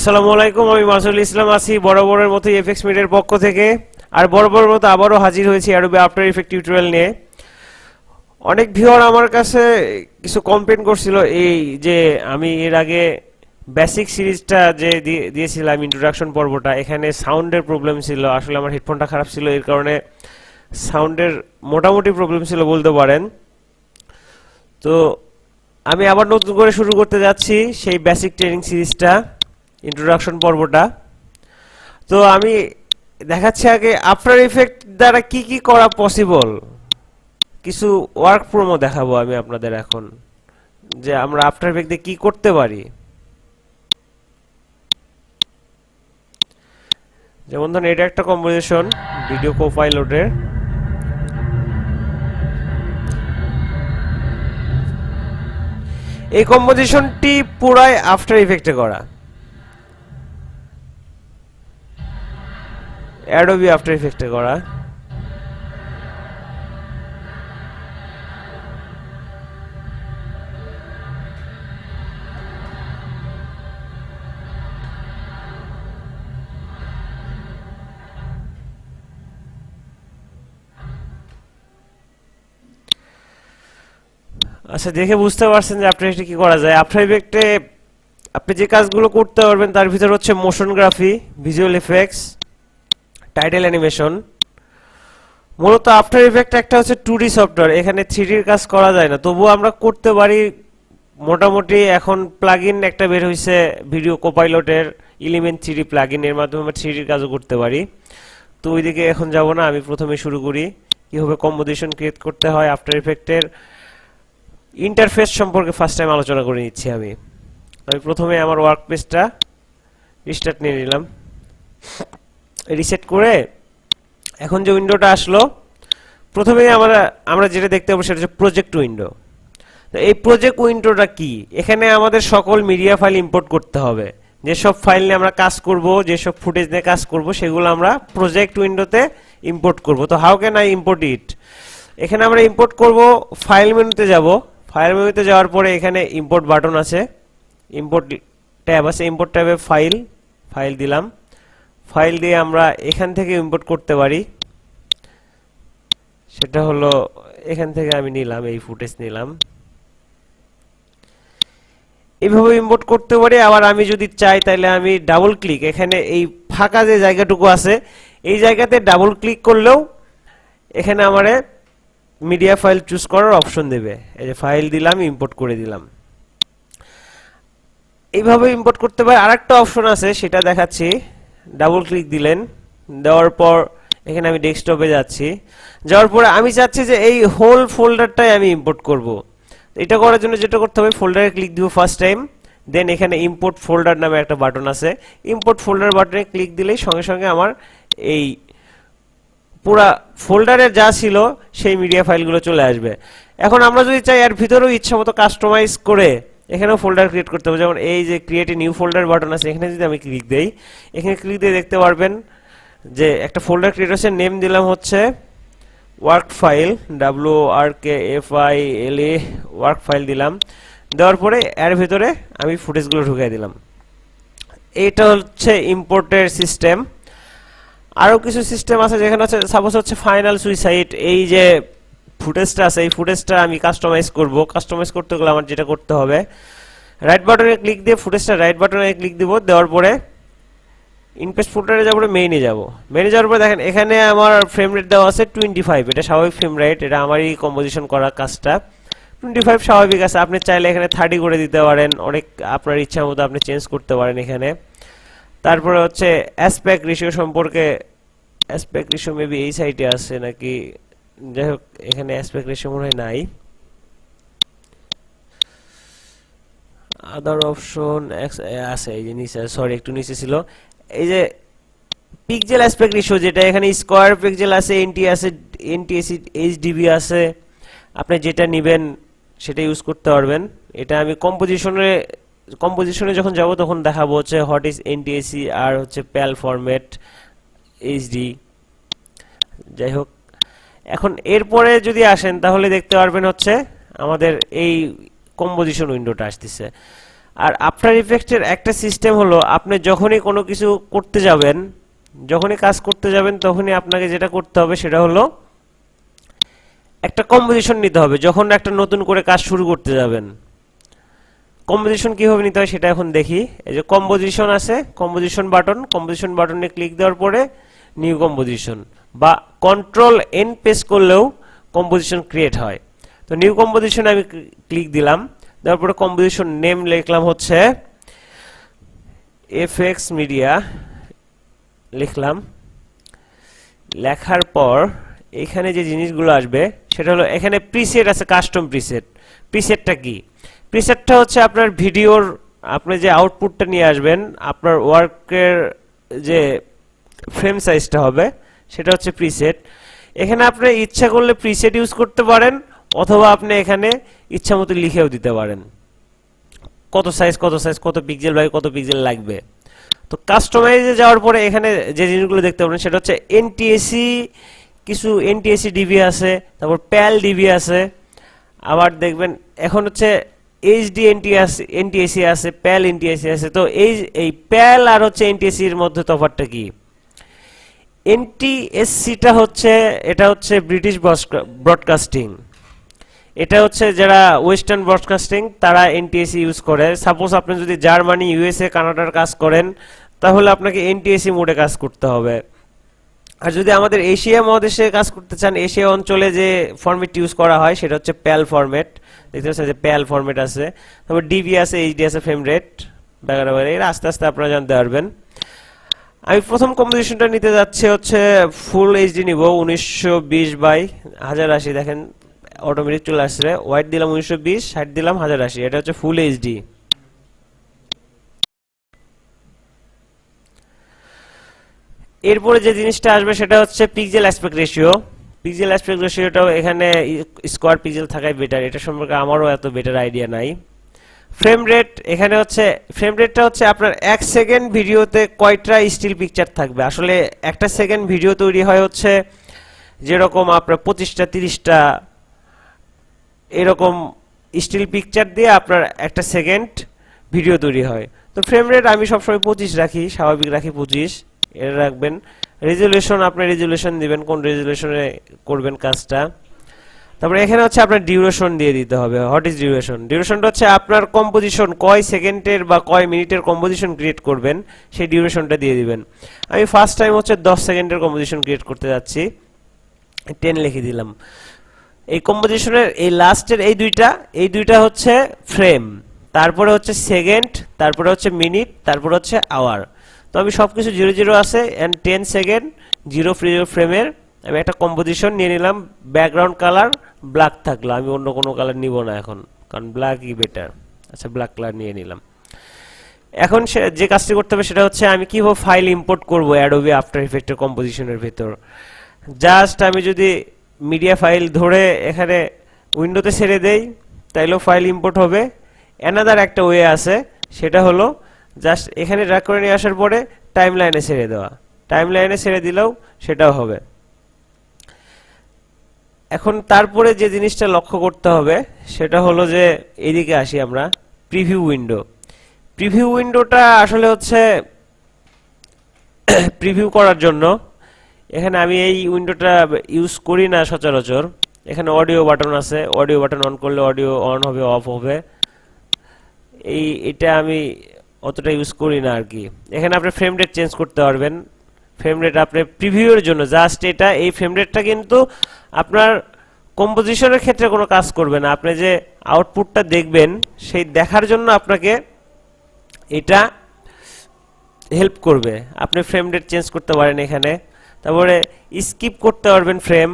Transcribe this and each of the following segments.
আসসালামু আলাইকুম, আমি মাসুল ইসলাম আছি বরাবরের মতো এফএক্স মিডিয়ার পক্ষ থেকে। আর বরাবরের মতো আবারও হাজির হয়েছি অ্যাডোবি আফটার ইফেক্ট টিউটোরিয়াল নিয়ে। অনেক ভিউয়ার আমার কাছে কিছু কমপ্লেন করছিল এই যে আমি এর আগে বেসিক সিরিজটা যে দিয়েছিলাম ইন্ট্রোডাকশন পর্বটা, এখানে সাউন্ডের প্রবলেম ছিল। আসলে আমার হেডফোনটা খারাপ ছিল, এর কারণে সাউন্ডের মোটামুটি প্রবলেম ছিল বলতে পারেন। তো আমি আবার নতুন করে শুরু করতে যাচ্ছি সেই বেসিক ট্রেনিং সিরিজটা, ইন্ট্রোডাকশন পর্বটা। তো আমি দেখাচ্ছি আগে আফটার ইফেক্ট দ্বারা কি কি করা পসিবল, কিছু ওয়ার্ক ফ্রমও দেখাবো আমি আপনাদের এখন, যে আমরা আফটার ইফেক্ট দিয়ে কি করতে পারি। যেমন ধরুন এটা একটা কম্পোজিশন ভিডিও কোপাইলটের। এই কম্পোজিশনটি পুরাই আফটার ইফেক্টে করা, অ্যাডোবি আফটার ইফেক্টে করা। আচ্ছা, দেখে বুঝতে পারছেন যে আফটার ইফেক্টে কি করা যায়। আফটার ইফেক্টে আপনি যে কাজগুলো করতে পারবেন তার ভিতর হচ্ছে motion গ্রাফি, visual effects, title animation. মূলত আফটার ইফেক্ট একটা হচ্ছে 2D সফটওয়্যার, এখানে 3D এর কাজ করা যায় না, তবুও আমরা করতে পারি মোটামুটি। এখন প্লাগইন একটা বের হয়েছে ভিডিও কোপাইলটের, এলিমেন্ট 3D প্লাগইন, এর মাধ্যমে আমরা 3D এর কাজও করতে পারি। তো ওইদিকে এখন যাব না, আমি প্রথমে শুরু করি কিভাবে কম্পোজিশন ক্রিয়েট করতে হয়। আফটার ইফেক্টের ইন্টারফেস সম্পর্কে ফার্স্ট টাইম আলোচনা করে নিচ্ছি আমি। প্রথমে আমার ওয়ার্ক পেজটা রিস্টার্ট নিয়ে নিলাম, রিসেট করে এখন যে উইন্ডোটা আসলো, প্রথমে আমরা যেটা দেখতে পাবো সেটা হচ্ছে প্রজেক্ট উইন্ডো। তো এই প্রজেক্ট উইন্ডোটা কি? এখানে আমাদের সকল মিডিয়া ফাইল ইম্পোর্ট করতে হবে। যেসব ফাইল নিয়ে আমরা কাজ করব, যেসব ফুটেজ নিয়ে কাজ করব, সেগুলো আমরা প্রজেক্ট উইন্ডোতে ইম্পোর্ট করব। তো হাউ ক্যান আই ইম্পোর্ট ইট? এখানে আমরা ইম্পোর্ট করব, ফাইল মেনুতে যাব। ফাইল মেনুতে যাওয়ার পরে এখানে ইম্পোর্ট বাটন আছে, ইম্পোর্ট ট্যাব আছে, ইম্পোর্ট ট্যাবে ফাইল দিলাম। ফাইল দিয়ে আমরা এখান থেকে ইম্পোর্ট করতে পারি। সেটা হলো এখান থেকে আমি নিলাম, এই ফুটেজ নিলাম, এইভাবে ইম্পোর্ট করতে পারি। আবার আমি যদি চাই তাহলে আমি ডাবল ক্লিক, এখানে এই ফাঁকা যে জায়গাটুকু আছে এই জায়গাতে ডাবল ক্লিক করলেও এখানে আমারে মিডিয়া ফাইল চুজ করার অপশন দেবে। এই যে ফাইল দিলাম, ইম্পোর্ট করে দিলাম। এইভাবে ইম্পোর্ট করতে পারি। আরেকটা অপশন আছে, সেটা দেখাচ্ছি। ডাবল ক্লিক দিলেন, দেওয়ার পর এখানে আমি ডেস্কটপে যাচ্ছি। যাওয়ার পরে আমি চাচ্ছি যে এই হোল ফোল্ডারটাই আমি ইম্পোর্ট করব। এটা করার জন্য যেটা করতে হবে, ফোল্ডারে ক্লিক দিব ফার্স্ট টাইম, দেন এখানে ইম্পোর্ট ফোল্ডার নামে একটা বাটন আছে। ইম্পোর্ট ফোল্ডার বাটনে ক্লিক দিলেই সঙ্গে সঙ্গে আমার এই পুরা ফোল্ডারে যা ছিল সেই মিডিয়া ফাইলগুলো চলে আসবে। এখন আমরা যদি চাই এর ভিতরেও ইচ্ছামতো কাস্টমাইজ করে এখানেও ফোল্ডার ক্রিয়েট করতে হবে। যেমন এই যে create a new folder button আছে, এখানে যদি আমি ক্লিক দেই, এখানে ক্লিক দিয়ে দেখতে পারবেন যে একটা ফোল্ডার ক্রিয়েট হচ্ছে। নেম দিলাম হচ্ছে work file, WRKFILA work file দিলাম। দেওয়ার পরে এর ভিতরে আমি ফুটেজগুলো ঢুকিয়ে দিলাম। এইটা হচ্ছে ইম্পোর্টের সিস্টেম। আরও কিছু সিস্টেম আছে, যেখানে হচ্ছে সাপোজ হচ্ছে ফাইনাল সুইসাইড, এই যে ফুটেজটা আছে এই ফুটেজটা আমি কাস্টমাইজ করব। কাস্টমাইজ করতে গেলে আমার যেটা করতে হবে, রাইট বাটনে ক্লিক দিয়ে ফুটেজটা রাইট বাটনে ক্লিক দিব। দেওয়ার পরে ইনপেস্ট ফোল্ডারে যাবো, মেইনে যাব। মেইনে যাওয়ার পরে দেখেন এখানে আমার ফ্রেম রেট দেওয়া আছে 25, এটা স্বাভাবিক ফ্রেম রেট, এটা আমারই কম্পোজিশন করা কাজটা। 25 স্বাভাবিক আছে। আপনি চাইলে এখানে 30 করে দিতে পারেন, অনেক আপনার ইচ্ছা মতো আপনি চেঞ্জ করতে পারেন এখানে। তারপরে হচ্ছে অ্যাসপেক্ট রেশিও সম্পর্কে, অ্যাসপেক্ট রেশিও মেবি এই সাইডে আছে নাকি, যাই হোক এখানে অ্যাসপেক্ট রেশিও মনে হয় নাই। আদার অপশন আছে, এই যে নিচে, সরি একটু নিচে ছিল। এই যে পিক্সেল অ্যাসপেক্ট রেশিও, যেটা এখানে স্কয়ার পিক্সেল আছে, এনটি আছে, এনটিএসি, এইচডিবি আছে। আপনি যেটা নেবেন সেটা ইউজ করতে পারবেন। এটা আমি কম্পোজিশনে যখন যাব তখন দেখাবো হচ্ছে হোয়াট ইজ এনটিএসি আর হচ্ছে প্যাল ফরম্যাট, এইচডি। যাই হোক, এখন এরপরে যদি আসেন তাহলে দেখতে পারবেন হচ্ছে আমাদের এই কম্পোজিশন উইন্ডোটা আসতেছে। আর আফটার ইফেক্টের একটা সিস্টেম হলো আপনি যখনই কোনো কিছু করতে যাবেন, যখনই কাজ করতে যাবেন তখনই আপনাকে যেটা করতে হবে সেটা হলো একটা কম্পোজিশন নিতে হবে। যখন একটা নতুন করে কাজ শুরু করতে যাবেন, কম্পোজিশন কিভাবে নিতে হয় সেটা এখন দেখি। এই যে কম্পোজিশন আছে, কম্পোজিশন বাটন, কম্পোজিশন বাটনে ক্লিক দেওয়ার পরে নিউ কম্পোজিশন বা কন্ট্রোল এন প্রেস করলেও কম্পোজিশন ক্রিয়েট হয়। তো নিউ কম্পোজিশন আমি ক্লিক দিলাম, দেওয়ার পরে কম্পোজিশন নেম লিখলাম হচ্ছে এফএক্স মিডিয়া লিখলাম। লেখার পর এখানে যে জিনিসগুলো আসবে সেটা হলো এখানে প্রিসেট আছে, কাস্টম প্রিসেট। প্রিসেটটা কি? প্রিসেটটা হচ্ছে আপনার ভিডিওর আপনি যে আউটপুটটা নিয়ে আসবেন, আপনার ওয়ার্কের যে ফ্রেম সাইজটা হবে সেটা হচ্ছে প্রিসেট। এখানে আপনি ইচ্ছা করলে প্রিসেট ইউজ করতে পারেন, অথবা আপনি এখানে ইচ্ছা মতো লিখেও দিতে পারেন কত সাইজ কত পিক্সেল বাই কত পিক্সেল লাগবে। তো কাস্টমাইজে যাওয়ার পরে এখানে যে জিনিসগুলো দেখতে পাবেন সেটা হচ্ছে এনটিএসি, কিছু এনটিএসি ডিবি আছে, তারপর প্যাল ডিবি আছে, আবার দেখবেন এখন হচ্ছে এইচডি এনটিএসি আছে, প্যাল এনটিএসি আছে। তো এই প্যাল আর হচ্ছে এনটিএসি এর মধ্যে তফাৎটা কি? এনটিএসসিটা হচ্ছে, এটা হচ্ছে ব্রিটিশ ব্রডকাস্টিং, এটা হচ্ছে যারা ওয়েস্টার্ন ব্রডকাস্টিং তারা এনটিএসি ইউজ করে। সাপোজ আপনি যদি জার্মানি, ইউএসএ, কানাডার কাজ করেন তাহলে আপনাকে এনটিএসি মোডে কাজ করতে হবে। আর যদি আমাদের এশিয়া মহাদেশে কাজ করতে চান, এশিয়া অঞ্চলে যে ফরম্যাট ইউজ করা হয় সেটা হচ্ছে প্যাল ফরম্যাট। দেখতে পাচ্ছেন যে প্যাল ফরম্যাট আছে, তারপর ডিবি আছে, এইচডি আছে, ফ্রেম রেট বাগারে, এর আস্তে আস্তে আপনারা জানতে পারবেন। আমি প্রথম কম্পোজিশনটা নিতে যাচ্ছি হচ্ছে ফুল এইচডি নিব, 1920 বাই 1080। দেখেন অটোমেটিক চলে আসছে, হোয়াইট দিলাম 1920, 60 দিলাম 1080, এটা হচ্ছে ফুল এইচডি। এরপরে যে জিনিসটা আসবে সেটা হচ্ছে pixel aspect ratio. Pixel aspect রেশিওটাও এখানে স্কোয়ার পিক্সেল থাকাই বেটার, এটা সম্পর্কে আমারও এত বেটার আইডিয়া নাই। ফ্রেম রেট, এখানে হচ্ছে ফ্রেম রেটটা হচ্ছে আপনার 1 সেকেন্ড ভিডিওতে কয়টা স্টিল পিকচার থাকবে। আসলে একটা সেকেন্ড ভিডিও তৈরি হয় হচ্ছে যেরকম আপনার 25টা 30টা এরকম স্টিল পিকচার দিয়ে আপনার একটা সেকেন্ড ভিডিও তৈরি হয়। তো ফ্রেম রেট আমি সবসময় 25 রাখি, স্বাভাবিক রাখি 25, এর রাখবেন। রেজুলেশন আপনি রেজুলেশন দিবেন, কোন রেজুলেশনে করবেন কাজটা। তারপরে এখানে হচ্ছে আপনার ডিউরেশন দিয়ে দিতে হবে। What is duration? ডিউরেশনটা হচ্ছে আপনার কম্পোজিশন কয় সেকেন্ডের বা কয় মিনিটের কম্পোজিশন ক্রিয়েট করবেন সেই ডিউরেশনটা দিয়ে দিবেন। আমি ফার্স্ট টাইম হচ্ছে 10 সেকেন্ডের কম্পোজিশন ক্রিয়েট করতে যাচ্ছি, 10 লিখে দিলাম। এই কম্পোজিশনের এই লাস্টের এই দুইটা হচ্ছে ফ্রেম, তারপরে হচ্ছে সেকেন্ড, তারপরে হচ্ছে মিনিট, তারপরে হচ্ছে আওয়ার। তো আমি সবকিছু 00 আছে এন্ড 10 সেকেন্ড 0 ফ্রেমের আমি একটা কম্পোজিশন নিয়ে নিলাম। ব্যাকগ্রাউন্ড কালার ব্ল্যাক থাকলো, আমি অন্য কোনো কালার নিব না এখন, কারণ ব্ল্যাকই বেটার। আচ্ছা, ব্ল্যাক কালার নিয়ে নিলাম। এখন যে কাজটি করতে হবে সেটা হচ্ছে আমি কিভাবে ফাইল ইম্পোর্ট করব অ্যাডোবি আফটার ইফেক্টের কম্পোজিশনের ভিতর। জাস্ট আমি যদি মিডিয়া ফাইল ধরে এখানে উইন্ডোতে ছেড়ে দেই তাইলেও ফাইল ইম্পোর্ট হবে। অ্যানাদার একটা ওয়ে আছে, সেটা হলো জাস্ট এখানে ড্র্যাগ করে নিয়ে আসার পরে টাইম লাইনে ছেড়ে দেওয়া, টাইম লাইনে ছেড়ে দিলেও সেটাও হবে। এখন তারপরে যে জিনিসটা লক্ষ্য করতে হবে সেটা হলো যে এইদিকে আসি আমরা, প্রিভিউ উইন্ডো। প্রিভিউ উইন্ডোটা আসলে হচ্ছে প্রিভিউ করার জন্য এখানে আমি এই উইন্ডোটা ইউজ করি না সচরাচর। এখানে অডিও বাটন আছে, অডিও বাটন অন করলে অডিও অন হবে, অফ হবে। এটা আমি অতটা ইউজ করি না আর কি। এখানে আপনি ফ্রেম রেট চেঞ্জ করতে পারবেন। ফ্রেম রেট আপনি প্রিভিউয়ের জন্য জাস্ট এটা, এই ফ্রেম রেটটা কিন্তু আপনার কম্পোজিশনের ক্ষেত্রে কোনো কাজ করবে না। আপনি যে আউটপুটটা দেখবেন সেই দেখার জন্য আপনাকে এটা হেল্প করবে। আপনি ফ্রেম রেট চেঞ্জ করতে পারেন এখানে। তারপরে স্কিপ করতে পারবেন ফ্রেম,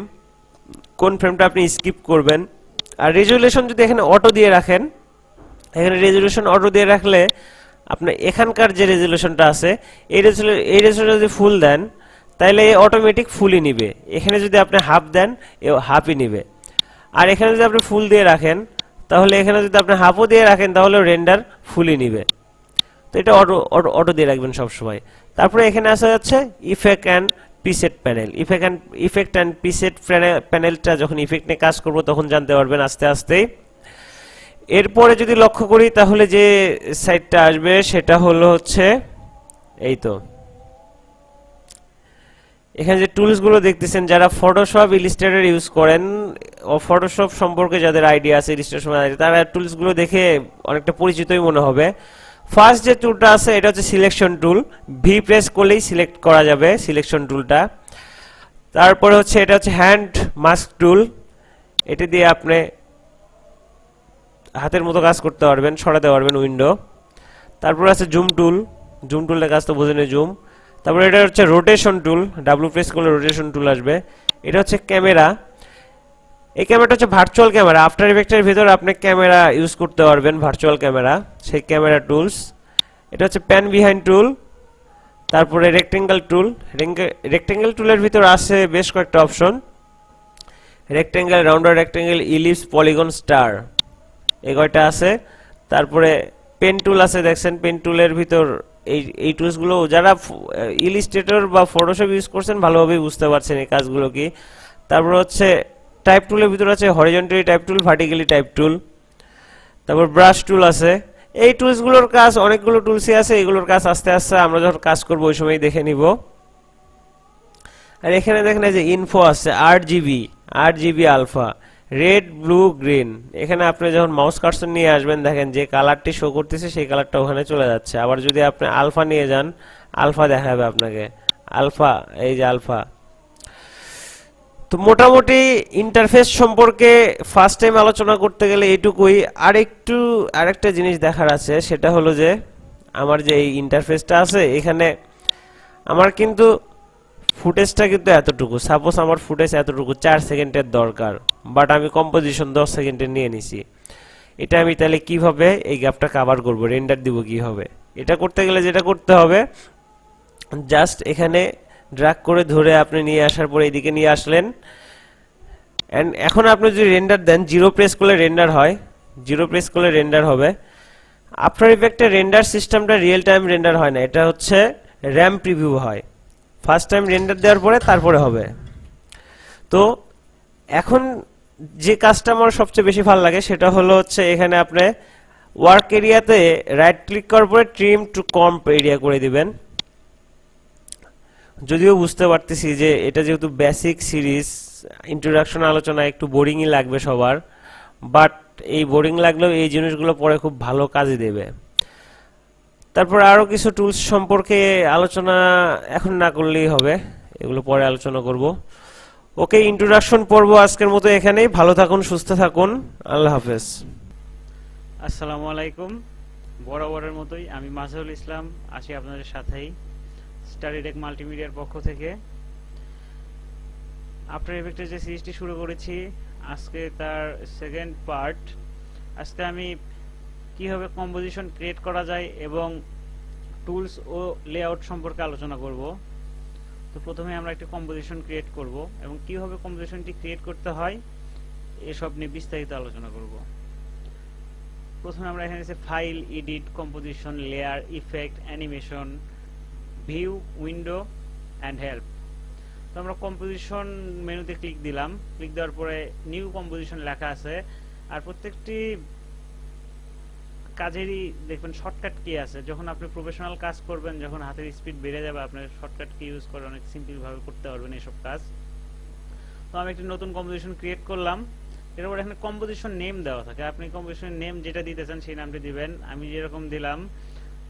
কোন ফ্রেমটা আপনি স্কিপ করবেন। আর রেজুলেশন যদি এখানে অটো দিয়ে রাখেন, এখানে রেজুলেশন অটো দিয়ে রাখলে আপনার এখানকার যে রেজুলেশনটা আছে এই রেজুলেশন যদি ফুল দেন তাহলে অটোমেটিক ফুলই নিবে। এখানে যদি আপনি হাফ দেন হাফই নিবে। আর এখানে যদি আপনি ফুল দিয়ে রাখেন তাহলে এখানে যদি আপনি হাফও দিয়ে রাখেন তাহলে রেন্ডার ফুলই নিবে। তো এটা অটো দিয়ে রাখবেন সবসময়। তারপরে এখানে আসা যাচ্ছে effect and preset panel. Effect and preset প্যানেলটা যখন ইফেক্ট নিয়ে কাজ করবো তখন জানতে পারবেন আস্তে আস্তেই। এরপরে যদি লক্ষ্য করি তাহলে যে সাইটটা আসবে সেটা হলো হচ্ছে এই তো, এখানে যে টুলস গুলো দেখতেছেন, যারা ফটোশপ ইলাস্ট্রেটর ইউজ করেন ও ফটোশপ সম্পর্কে যাদের আইডিয়া আছে, ইলাস্ট্রেশন তারা টুলস গুলো দেখে অনেকটা পরিচিতই মনে হবে। ফার্স্ট যে টুলটা আছে এটা হচ্ছে সিলেকশন টুল, ভি প্রেস করলেই সিলেক্ট করা যাবে সিলেকশন টুলটা। তারপরে হচ্ছে এটা হচ্ছে হ্যান্ড মাস্ক টুল, এটা দিয়ে আপনি হাতের মতো কাজ করতে পারবেন, সরাতে পারবেন উইন্ডো। তারপর আছে জুম টুল, জুম টুলের কাজ তো বোঝেন, জুম। তারপরে এটা হচ্ছে রোটেশন টুল, ডাব্লু প্রেস করলে রোটেশন টুল আসবে। এটা হচ্ছে ক্যামেরা, এই ক্যামেরাটা হচ্ছে ভার্চুয়াল ক্যামেরা, আফটার ইফেক্টের ভিতর আপনি ক্যামেরা ইউজ করতে পারবেন, ভার্চুয়াল ক্যামেরা, সেই ক্যামেরা টুলস। এটা হচ্ছে প্যান বিহাইন্ড টুল। তারপরে রেক্টেঙ্গেল টুল, রেক্টেঙ্গেল টুলের ভিতর আছে বেশ কয়েকটা option, rectangle, rounder rectangle, ellipse, polygon, star, এই কয়টা আছে। তারপরে পেন টুল আছে, দেখছেন পেন টুলের ভিতর এই টুলসগুলো যারা ইলাস্ট্রেটর বা ফটোশপ ইউজ করছেন ভালোভাবেই বুঝতে পারছেন এই কাজগুলো কি। তারপর হচ্ছে টাইপ টুলের ভিতর আছে হরিজন্টালি টাইপ টুল, ভার্টিক্যালি টাইপ টুল। তারপর ব্রাশ টুল আছে। এই টুলসগুলোর কাজ, অনেকগুলো টুলসই আছে, এগুলোর কাজ আস্তে আস্তে আমরা যখন কাজ করবো ওই সময় দেখে নিব। আর এখানে দেখেন যে ইনফো আছে, 8 GB alpha, red, blue, green. এখানে আপনি যখন মাউস কার্সর নিয়ে আসবেন দেখেন যে কালারটি শো করতেছে সেই কালারটা ওখানে চলে যাচ্ছে। আবার যদি আপনি আলফা নিয়ে যান, আলফা দেখাবে আপনাকে, আলফা, এই যে আলফা। তো মোটামুটি ইন্টারফেস সম্পর্কে ফার্স্ট টাইম আলোচনা করতে গেলে এইটুকুই। আরেকটা জিনিস দেখার আছে, সেটা হলো যে আমার যে এই ইন্টারফেসটা আছে এখানে আমার কিন্তু ফুটেজটা কিন্তু এতটুকু, সাপোজ আমার ফুটেজ এতটুকু 4 সেকেন্ডের দরকার, বাট আমি কম্পোজিশন 10 সেকেন্ডে নিয়ে নিছি। এটা আমি তাহলে কিভাবে এই গ্যাপটা কভার করব, রেন্ডার দিব কিভাবে? এটা করতে গেলে যেটা করতে হবে, জাস্ট এখানে ড্র্যাগ করে ধরে আপনি নিয়ে আসার পরে এদিকে নিয়ে আসলেন। এন্ড এখন আপনি যদি রেন্ডার দেন, জিরো প্রেস করলে রেন্ডার হয়, জিরো প্রেস করলে রেন্ডার হবে। আফটার ইফেক্টের রেন্ডার সিস্টেমটা রিয়েল টাইম রেন্ডার হয় না, এটা হচ্ছে র্যাম প্রিভিউ হয়। ফার্স্ট টাইম রেন্ডার দেওয়ার পরে তারপরে হবে। তো এখন যে কাজটা আমার সবচেয়ে বেশি ভালো লাগে সেটা হলো হচ্ছে এখানে আপনি ওয়ার্ক এরিয়াতে রাইট ক্লিক করার পরে ট্রিম টু কম্প এরিয়া করে দিবেন। যদিও বুঝতে পারতেছি যে এটা যেহেতু বেসিক সিরিজ, ইন্ট্রোডাকশন আলোচনা একটু বোরিংই লাগবে সবার, বাট এই বোরিং লাগলেও এই জিনিসগুলো পরে খুব ভালো কাজে দেবে। তারপর আরো কিছু টুলস সম্পর্কে আলোচনা এখন না করলেই হবে, এগুলো পরে আলোচনা করব। ওকে, ইন্ট্রোডাকশন পর্ব আজকের মতো এখানেই। ভালো থাকুন, সুস্থ থাকুন, আল্লাহ হাফেজ। আসসালামু আলাইকুম। বরাবরের মতোই আমি মাজহারুল ইসলাম আছি আপনাদের সাথেই স্টাডিটেক মাল্টিমিডিয়ার পক্ষ থেকে। আফটার ইফেক্টের যে সিরিজটি শুরু করেছি আজকে তার সেকেন্ড পার্ট। আজকে আমি কিভাবে কম্পোজিশন ক্রিয়েট করা যায় এবং টুলস ও লেআউট সম্পর্কে আলোচনা করব। তো প্রথমে আমরা একটি কম্পোজিশন ক্রিয়েট করব এবং কিভাবে কম্পোজিশনটি ক্রিয়েট করতে হয় এসব নিয়ে বিস্তারিত আলোচনা করব। প্রথমে আমরা এখানে আছে file, edit, composition, layer, effect, animation, view, window and help. তো আমরা কম্পোজিশন মেনুতে ক্লিক দিলাম, ক্লিক দেওয়ার পরে নিউ কম্পোজিশন লেখা আছে। আর প্রত্যেকটি কাজেরই দেখবেন শর্টকাট কি আছে। যখন আপনি প্রফেশনাল কাজ করবেন, যখন হাতের স্পিড বেড়ে যাবে, আপনার শর্টকাট কি ইউজ করে অনেক সিম্পল ভাবে করতে পারবেন এইসব কাজ। তো আমি একটি নতুন কম্পোজিশন ক্রিয়েট করলাম। এরপর এখানে কম্পোজিশন নেম দেওয়া থাকে, আপনি কম্পোজিশন নেম যেটা দিতে চান সেই নামটি দিবেন। আমি যেরকম দিলাম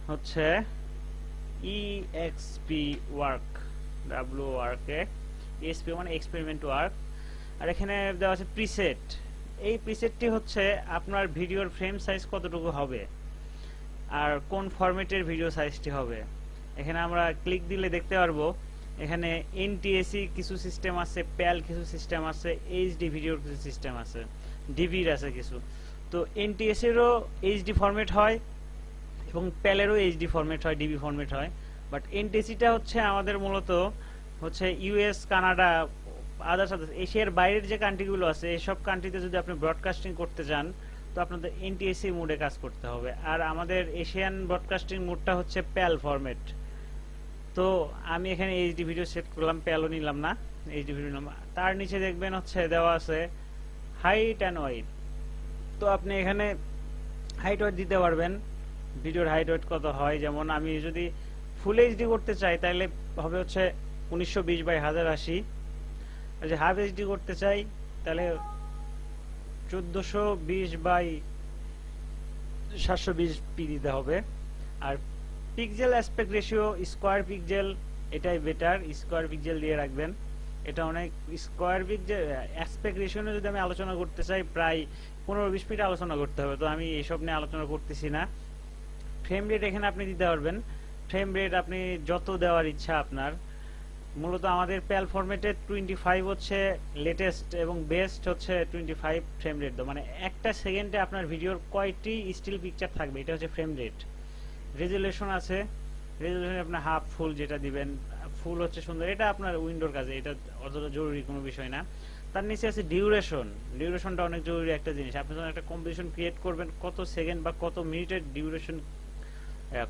হচ্ছে EXP work, W work, ASP মানে এক্সপেরিমেন্ট ওয়ার্ক। আর এখানে দেওয়া আছে প্রিসেট। এই প্রিসেটটি হচ্ছে আপনার ভিডিওর ফ্রেম সাইজ কতটুকু হবে আর কোন ফরম্যাটের ভিডিও সাইজটি হবে। এখানে আমরা ক্লিক দিলে দেখতে পারবো এখানে এনটিএসি কিছু সিস্টেম আছে, প্যাল কিছু সিস্টেম আছে, এইচডি ভিডিওর কিছু সিস্টেম আছে, ডিভির আছে কিছু। তো এনটিএসি এরও এইচডি ফরম্যাট হয় এবং প্যালেরও এইচডি ফরম্যাট হয়, ডিবি ফরম্যাট হয়। বাট এনটিএসিটা হচ্ছে আমাদের মূলত হচ্ছে ইউএস, কানাডা, আদার্স এশিয়ার বাইরের যে কান্ট্রিগুলো আছে এইসব কান্ট্রিতে যদি আপনি ব্রডকাস্টিং করতে চান তো আপনাদের এনটিএসি মোডে কাজ করতে হবে। আর আমাদের এশিয়ান ব্রডকাস্টিং মোডটা হচ্ছে প্যাল ফরম্যাট। তো আমি এখানে এইচডি ভিডিও সেট করলাম, প্যালও নিলাম না, এইচডি ভিডিও নিলাম। তার নিচে দেখবেন হচ্ছে দেওয়া আছে হাইট অ্যান্ড ওয়েট। তো আপনি এখানে হাইট ওয়েট দিতে পারবেন, ভিডিওর হাইট ওয়েট কত হয়। যেমন আমি যদি ফুল এইচডি করতে চাই তাহলে হবে হচ্ছে 1920x1080, আর যে হাফ এইচডি করতে চাই তাহলে 1420x720p দিতে হবে। আর pixel aspect ratio square pixel এটাই বেটার, স্কোয়ার পিক্সেল দিয়ে রাখবেন। এটা অনেক স্কোয়ার পিক্সেল অ্যাসপেক্ট রেশিও নিয়ে যদি আমি আলোচনা করতে চাই প্রায় 15-20 মিনিট আলোচনা করতে হবে, তো আমি এইসব নিয়ে আলোচনা করতেছি না। ফ্রেম রেট এখানে আপনি দিতে পারবেন, ফ্রেম রেট আপনি যত দেওয়ার ইচ্ছা আপনার। মূলত আমাদের প্যাল ফরম্যাটে 25 হচ্ছে লেটেস্ট এবং বেস্ট হচ্ছে 25 ফ্রেম রেট, মানে একটা সেকেন্ডে আপনার ভিডিওর কয়টি স্টিল পিকচার থাকবে এটা হচ্ছে ফ্রেম রেট। রেজুলেশন আছে, রেজুলেশন আপনার হাফ ফুল যেটা দিবেন, ফুল হচ্ছে সুন্দর, এটা আপনার উইন্ডোর কাজে, এটা অতটা জরুরি কোনো বিষয় না। তার নিচে আছে ডিউরেশন, ডিউরেশনটা অনেক জরুরি একটা জিনিস। আপনি যখন একটা কম্পোজিশন ক্রিয়েট করবেন কত সেকেন্ড বা কত মিনিটের ডিউরেশন,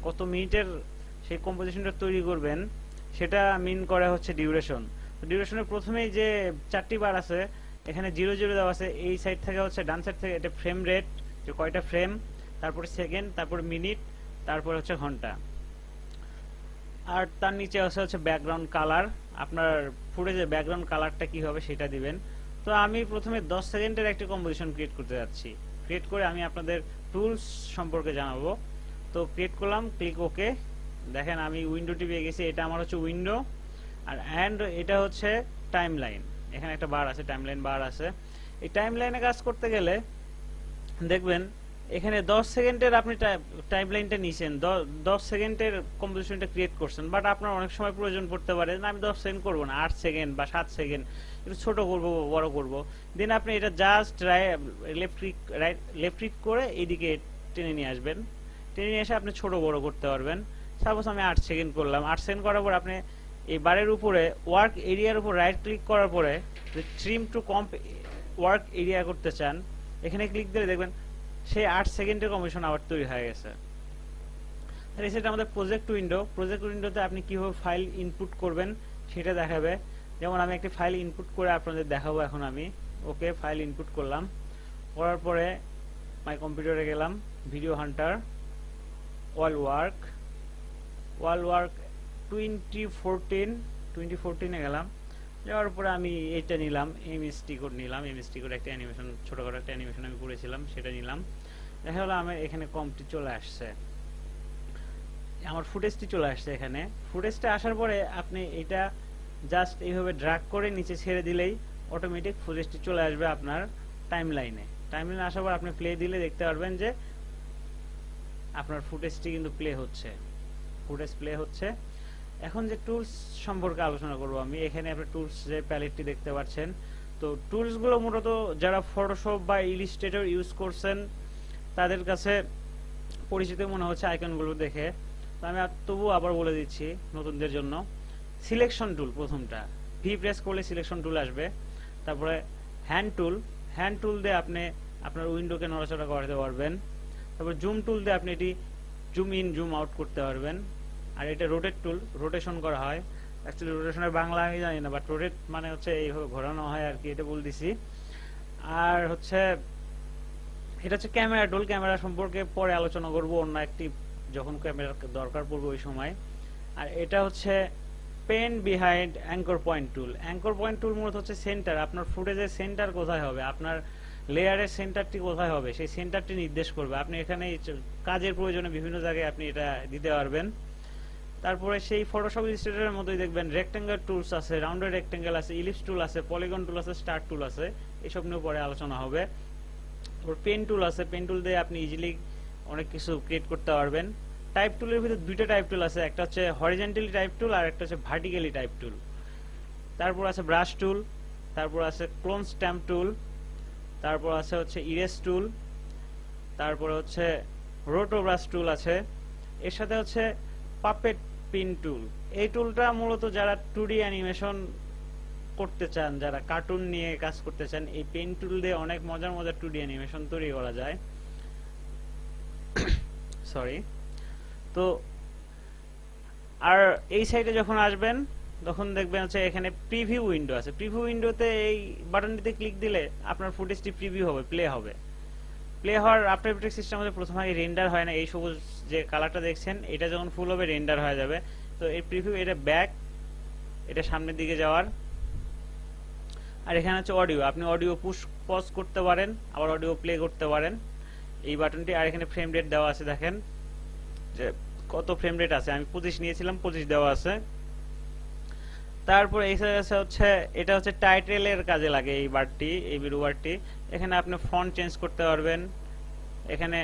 কত মিনিটের সেই কম্পোজিশনটা তৈরি করবেন সেটা মিন করা হচ্ছে ডিউরেশন। ডিউরেশনের প্রথমেই যে 4টি বার আছে এখানে 00 দেওয়া আছে, এই সাইড থেকে হচ্ছে ডান সাইড থেকে এটা ফ্রেম রেট, যে কয়টা ফ্রেম, তারপরে সেকেন্ড, তারপরে মিনিট, তারপরে হচ্ছে ঘন্টা। আর তার নিচে হচ্ছে ব্যাকগ্রাউন্ড কালার, আপনার ফুটেজের ব্যাকগ্রাউন্ড কালারটা কি হবে সেটা দিবেন। তো আমি প্রথমে 10 সেকেন্ডের একটি কম্পোজিশন ক্রিয়েট করতে যাচ্ছি, ক্রিয়েট করে আমি আপনাদের টুলস সম্পর্কে জানাবো। তো ক্রিয়েট করলাম, ক্লিক ওকে। দেখেন আমি উইন্ডোটি পেয়ে গেছি, এটা আমার হচ্ছে উইন্ডো, আর এটা হচ্ছে টাইম লাইন। এখানে একটা বার আছে, টাইম লাইন বার আছে। এই টাইম লাইনে কাজ করতে গেলে দেখবেন এখানে 10 সেকেন্ডের আপনি টাইম লাইনটা নিছেন, 10 সেকেন্ডের কম্পোজিশনটা ক্রিয়েট করছেন, বাট আপনার অনেক সময় প্রয়োজন পড়তে পারে না আমি 10 সেকেন্ড করবো না, 8 সেকেন্ড বা 7 সেকেন্ড, একটু ছোট করব বড় করব। দেন আপনি এটা জাস্ট লেফট ক্লিক করে এইদিকে টেনে নিয়ে আসবেন, টেনে নিয়ে এসে আপনি ছোট বড় করতে পারবেন। সাপোজ আমি 8 সেকেন্ড করলাম, 8 সেকেন্ড করার পর আপনি এই বারের উপরে ওয়ার্ক এরিয়ার উপর রাইট ক্লিক করার পরে trim to comp work area করতে চান, এখানে ক্লিক দিলে দেখবেন সেই 8 সেকেন্ডের কম্পোজিশন আবার তৈরি হয়ে গেছে। আর এছাড়া আমাদের প্রজেক্ট উইন্ডো, প্রজেক্ট উইন্ডোতে আপনি কিভাবে ফাইল ইনপুট করবেন সেটা দেখাবে। যেমন আমি একটি ফাইল ইনপুট করে আপনাদের দেখাবো এখন আমি। ওকে, ফাইল ইনপুট করলাম, করার পরে মাই কম্পিউটারে গেলাম, ভিডিও হান্টার, ওয়াল ওয়ার্ক 2014 গেলাম, যাওয়ার পরে আমি এইটা নিলাম, এমএসটি কোড নিলাম, এমএসটি কোড একটা অ্যানিমেশন, ছোটখাটো একটা অ্যানিমেশন আমি করেছিলাম সেটা নিলাম। দেখা হলো আমার এখানে কমটি চলে আসছে, আমার ফুটেজটি চলে আসছে। এখানে ফুটেজটা আসার পরে আপনি এটা জাস্ট এইভাবে ড্র্যাগ করে নিচে ছেড়ে দিলেই অটোমেটিক ফুটেজটি চলে আসবে আপনার টাইম লাইনে। টাইম লাইনে আসার পর আপনি প্লে দিলে দেখতে পারবেন যে আপনার ফুটেজটি কিন্তু প্লে হচ্ছে, ফুটেজ প্লে হচ্ছে। এখন যে টুলস সম্পর্কে আলোচনা করব আমি, এখানে আপনি টুলস যে প্যালেটটি দেখতে পাচ্ছেন, তো টুলস গুলো মূলত যারা ফটোশপ বা ইলাস্ট্রেটর ইউজ করছেন তাদের কাছে পরিচিত মনে হচ্ছে আইকনগুলো দেখে, তো আমি তবু আবার বলে দিচ্ছি নতুনদের জন্য। সিলেকশন টুল, প্রথমটা ভি প্রেস করলে সিলেকশন টুল আসবে, তারপরে হ্যান্ড টুল দিয়ে আপনি আপনার উইন্ডোকে নড়াচড়া করাতে পারবেন, তারপর জুম টুল দিয়ে আপনি এটি জুম ইন জুম আউট করতে পারবেন। আর এটা রোটেট টুল, রোটেশন করা হয়, অ্যাকচুয়ালি রোটেশনের বাংলা আমি জানি না, বাট রোটেট মানে হচ্ছে এইভাবে ঘোরানো হয় আর কি, এটা বল দিছি। আর হচ্ছে এটা হচ্ছে ক্যামেরা টুল, ক্যামেরা সম্পর্কে পরে আলোচনা করব অন্য একটি যখন ক্যামেরার দরকার পড়বে ওই সময়। আর এটা হচ্ছে pan behind anchor point tool. Anchor point tool মূলত হচ্ছে সেন্টার, আপনার ফুটেজের সেন্টার কোথায় হবে, আপনার লেয়ারের সেন্টারটি কোথায় হবে সেই সেন্টারটি নির্দেশ করবে। আপনি এখানে কাজের প্রয়োজনে বিভিন্ন জায়গায় আপনি এটা দিতে পারবেন। তারপরে সেই ফটোশপ ইলাস্ট্রেটরের মতোই দেখবেন রেক্টেঙ্গেল টুলস আছে, রাউন্ডেড রেক্টেঙ্গেল আছে, ইলিপস টুল আছে, পলিগন টুল আছে, স্টার টুল আছে, এসব নিয়ে পরে আলোচনা হবে। তারপর পেন টুল আছে, পেন টুল দিয়ে আপনি ইজিলি অনেক কিছু ক্রিয়েট করতে পারবেন। টাইপ টুলের ভিতরে দুইটা টাইপ টুল আছে, একটা হচ্ছে হরিজন্টালি টাইপ টুল আর একটা হচ্ছে ভার্টিক্যালি টাইপ টুল। তারপর আছে ব্রাশ টুল, তারপর আছে ক্লোন স্ট্যাম্প টুল, তারপর আছে হচ্ছে ইরেজ টুল, তারপর হচ্ছে রোটো ব্রাশ টুল আছে, এর সাথে হচ্ছে পাপেট পিন টুল। এই টুলটা মূলত যারা 2D অ্যানিমেশন করতে চান, যারা কার্টুন নিয়ে কাজ করতে চান, এই পেন টুল দিয়ে অনেক মজার 2D অ্যানিমেশন তৈরি করা যায়। সরি। তো আর এই সাইডে যখন আসবেন তখন দেখবেন হচ্ছে এখানে প্রিভিউ উইন্ডো আছে, প্রিভিউ উইন্ডোতে এই বাটনটিতে ক্লিক দিলে আপনার ফুটেজটি প্রিভিউ হবে, প্লে হবে। প্লে হওয়ার আফটার ইফেক্ট সিস্টেম মধ্যে প্রথমে আগে রেন্ডার হয় না, এই সবুজ যে কালারটা দেখছেন এটা যখন ফুল হবে রেন্ডার হয়ে যাবে। তো এই প্রিভিউ, এটা ব্যাক, এটা সামনের দিকে যাওয়ার। আর এখানে হচ্ছে অডিও, আপনি অডিও পুশ পজ করতে পারেন, আবার অডিও প্লে করতে পারেন এই বাটনটি। আর এখানে ফ্রেম রেট দেওয়া আছে, দেখেন যে কত ফ্রেম রেট আছে, আমি 25 নিয়েছিলাম, 25 দেওয়া আছে। তারপর এই হচ্ছে এটা হচ্ছে টাইটেলের কাজে লাগে এই বারটি, এই মেনু বারটি। এখানে আপনি ফন্ট চেঞ্জ করতে পারবেন এখানে।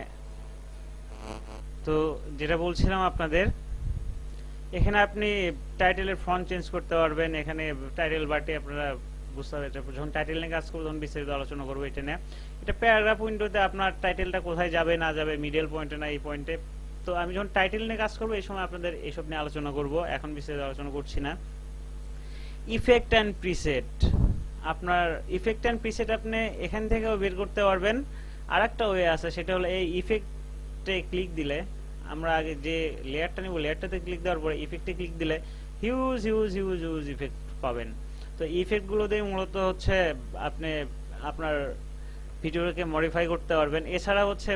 তো যেটা বলছিলাম আপনাদের, এখানে আপনি টাইটেলের ফন্ট চেঞ্জ করতে পারবেন। এখানে টাইটেল বারটি আপনারা বুঝতে পারবেন, যখন টাইটেল নিয়ে কাজ করবো তখন বিস্তারিত আলোচনা করবো এটা নিয়ে। এটা প্যারাগ্রাফ উইন্ডোতে আপনার টাইটেলটা কোথায় যাবে না যাবে, মিডল পয়েন্টে না এই পয়েন্টে। তো আমি যখন টাইটেল নিয়ে কাজ করবো এই সময় আপনাদের এইসব নিয়ে আলোচনা করব, এখন বিস্তারিত আলোচনা করছি না। ইফেক্ট অ্যান্ড প্রিসেট, আপনার ইফেক্ট অ্যান্ড প্রিসেট আপনি এখান থেকেও বের করতে পারবেন। আর একটা ওয়ে আছে, সেটা হলো এই ইফেক্টে ক্লিক দিলে, আমরা আগে যে লেয়ারটা নিব লেয়ারটাতে ক্লিক দেওয়ার পরে ইফেক্টে ক্লিক দিলে huge huge huge huge effect পাবেন। তো ইফেক্ট গুলো দিয়ে মূলত হচ্ছে আপনি আপনার ভিডিওকে মডিফাই করতে পারবেন। এছাড়া হচ্ছে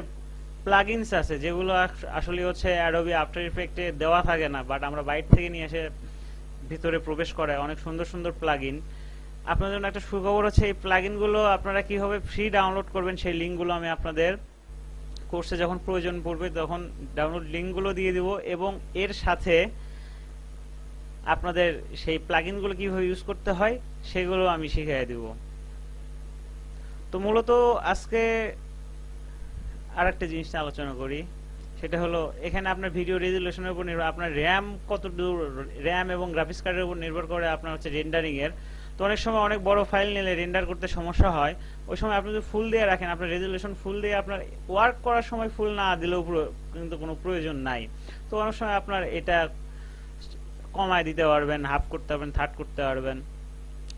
প্লাগইনস আছে যেগুলো আসলে হচ্ছে অ্যাডোবি আফটার ইফেক্টে দেওয়া থাকে না, বাট আমরা বাইরে থেকে নিয়ে এসে ভিতরে প্রবেশ করে অনেক সুন্দর সুন্দর প্লাগইন। আপনাদের জন্য একটা সুখবর হচ্ছে এই প্লাগইন গুলো আপনারা কিভাবে ফ্রি ডাউনলোড করবেন সেই লিঙ্ক গুলো আমি আপনাদের কোর্সে যখন প্রয়োজন পড়বে তখন ডাউনলোড লিঙ্ক গুলো দিয়ে দিব, এবং এর সাথে আপনাদের সেই প্লাগইন গুলো কিভাবে ইউজ করতে হয় সেগুলো আমি শিখিয়ে দিব। তো মূলত আজকে আরেকটা জিনিস আলোচনা করি, সেটা হলো এখানে আপনার ভিডিও রেজুলেশনের উপর নির্ভর, আপনার র্যাম কতদূর, র্যাম এবং গ্রাফিক্স কার্ডের উপর নির্ভর করে আপনার হচ্ছে রেন্ডারিং এর। তো অনেক সময় অনেক বড় ফাইল নিলে রেন্ডার করতে সমস্যা হয়, ওই সময় আপনি যদি ফুল দিয়ে রাখেন, আপনার রেজুলেশন ফুল দিয়ে আপনার ওয়ার্ক করার সময় ফুল না দিলেও কিন্তু কোনো প্রয়োজন নাই। তো অনেক সময় আপনার এটা কমায় দিতে পারবেন, হাফ করতে পারবেন, থার্ড করতে পারবেন,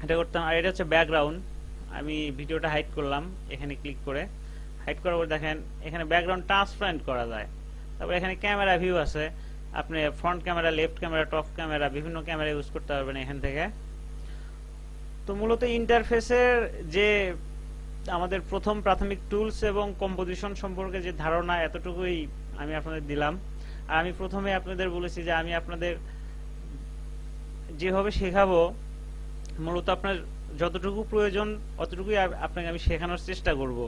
এটা করতে। আর এটা হচ্ছে ব্যাকগ্রাউন্ড, আমি ভিডিওটা হাইড করলাম এখানে ক্লিক করে, হাইড করার পর দেখেন এখানে ব্যাকগ্রাউন্ড ট্রান্সপারেন্ট করা যায়। তারপর এখানে ক্যামেরা ভিউ আছে, আপনি front camera, left camera, top camera, বিভিন্ন ক্যামেরা ইউজ করতে পারবেন এখান থেকে। তো মূলত ইন্টারফেসের যে আমাদের প্রথম প্রাথমিক টুলস এবং কম্পোজিশন সম্পর্কে যে ধারণা এতটুকুই আমি আপনাদের দিলাম। আর আমি প্রথমে আপনাদের বলেছি যে আমি আপনাদের যেভাবে শেখাবো মূলত আপনার যতটুকু প্রয়োজন অতটুকুই আপনাকে আমি শেখানোর চেষ্টা করব।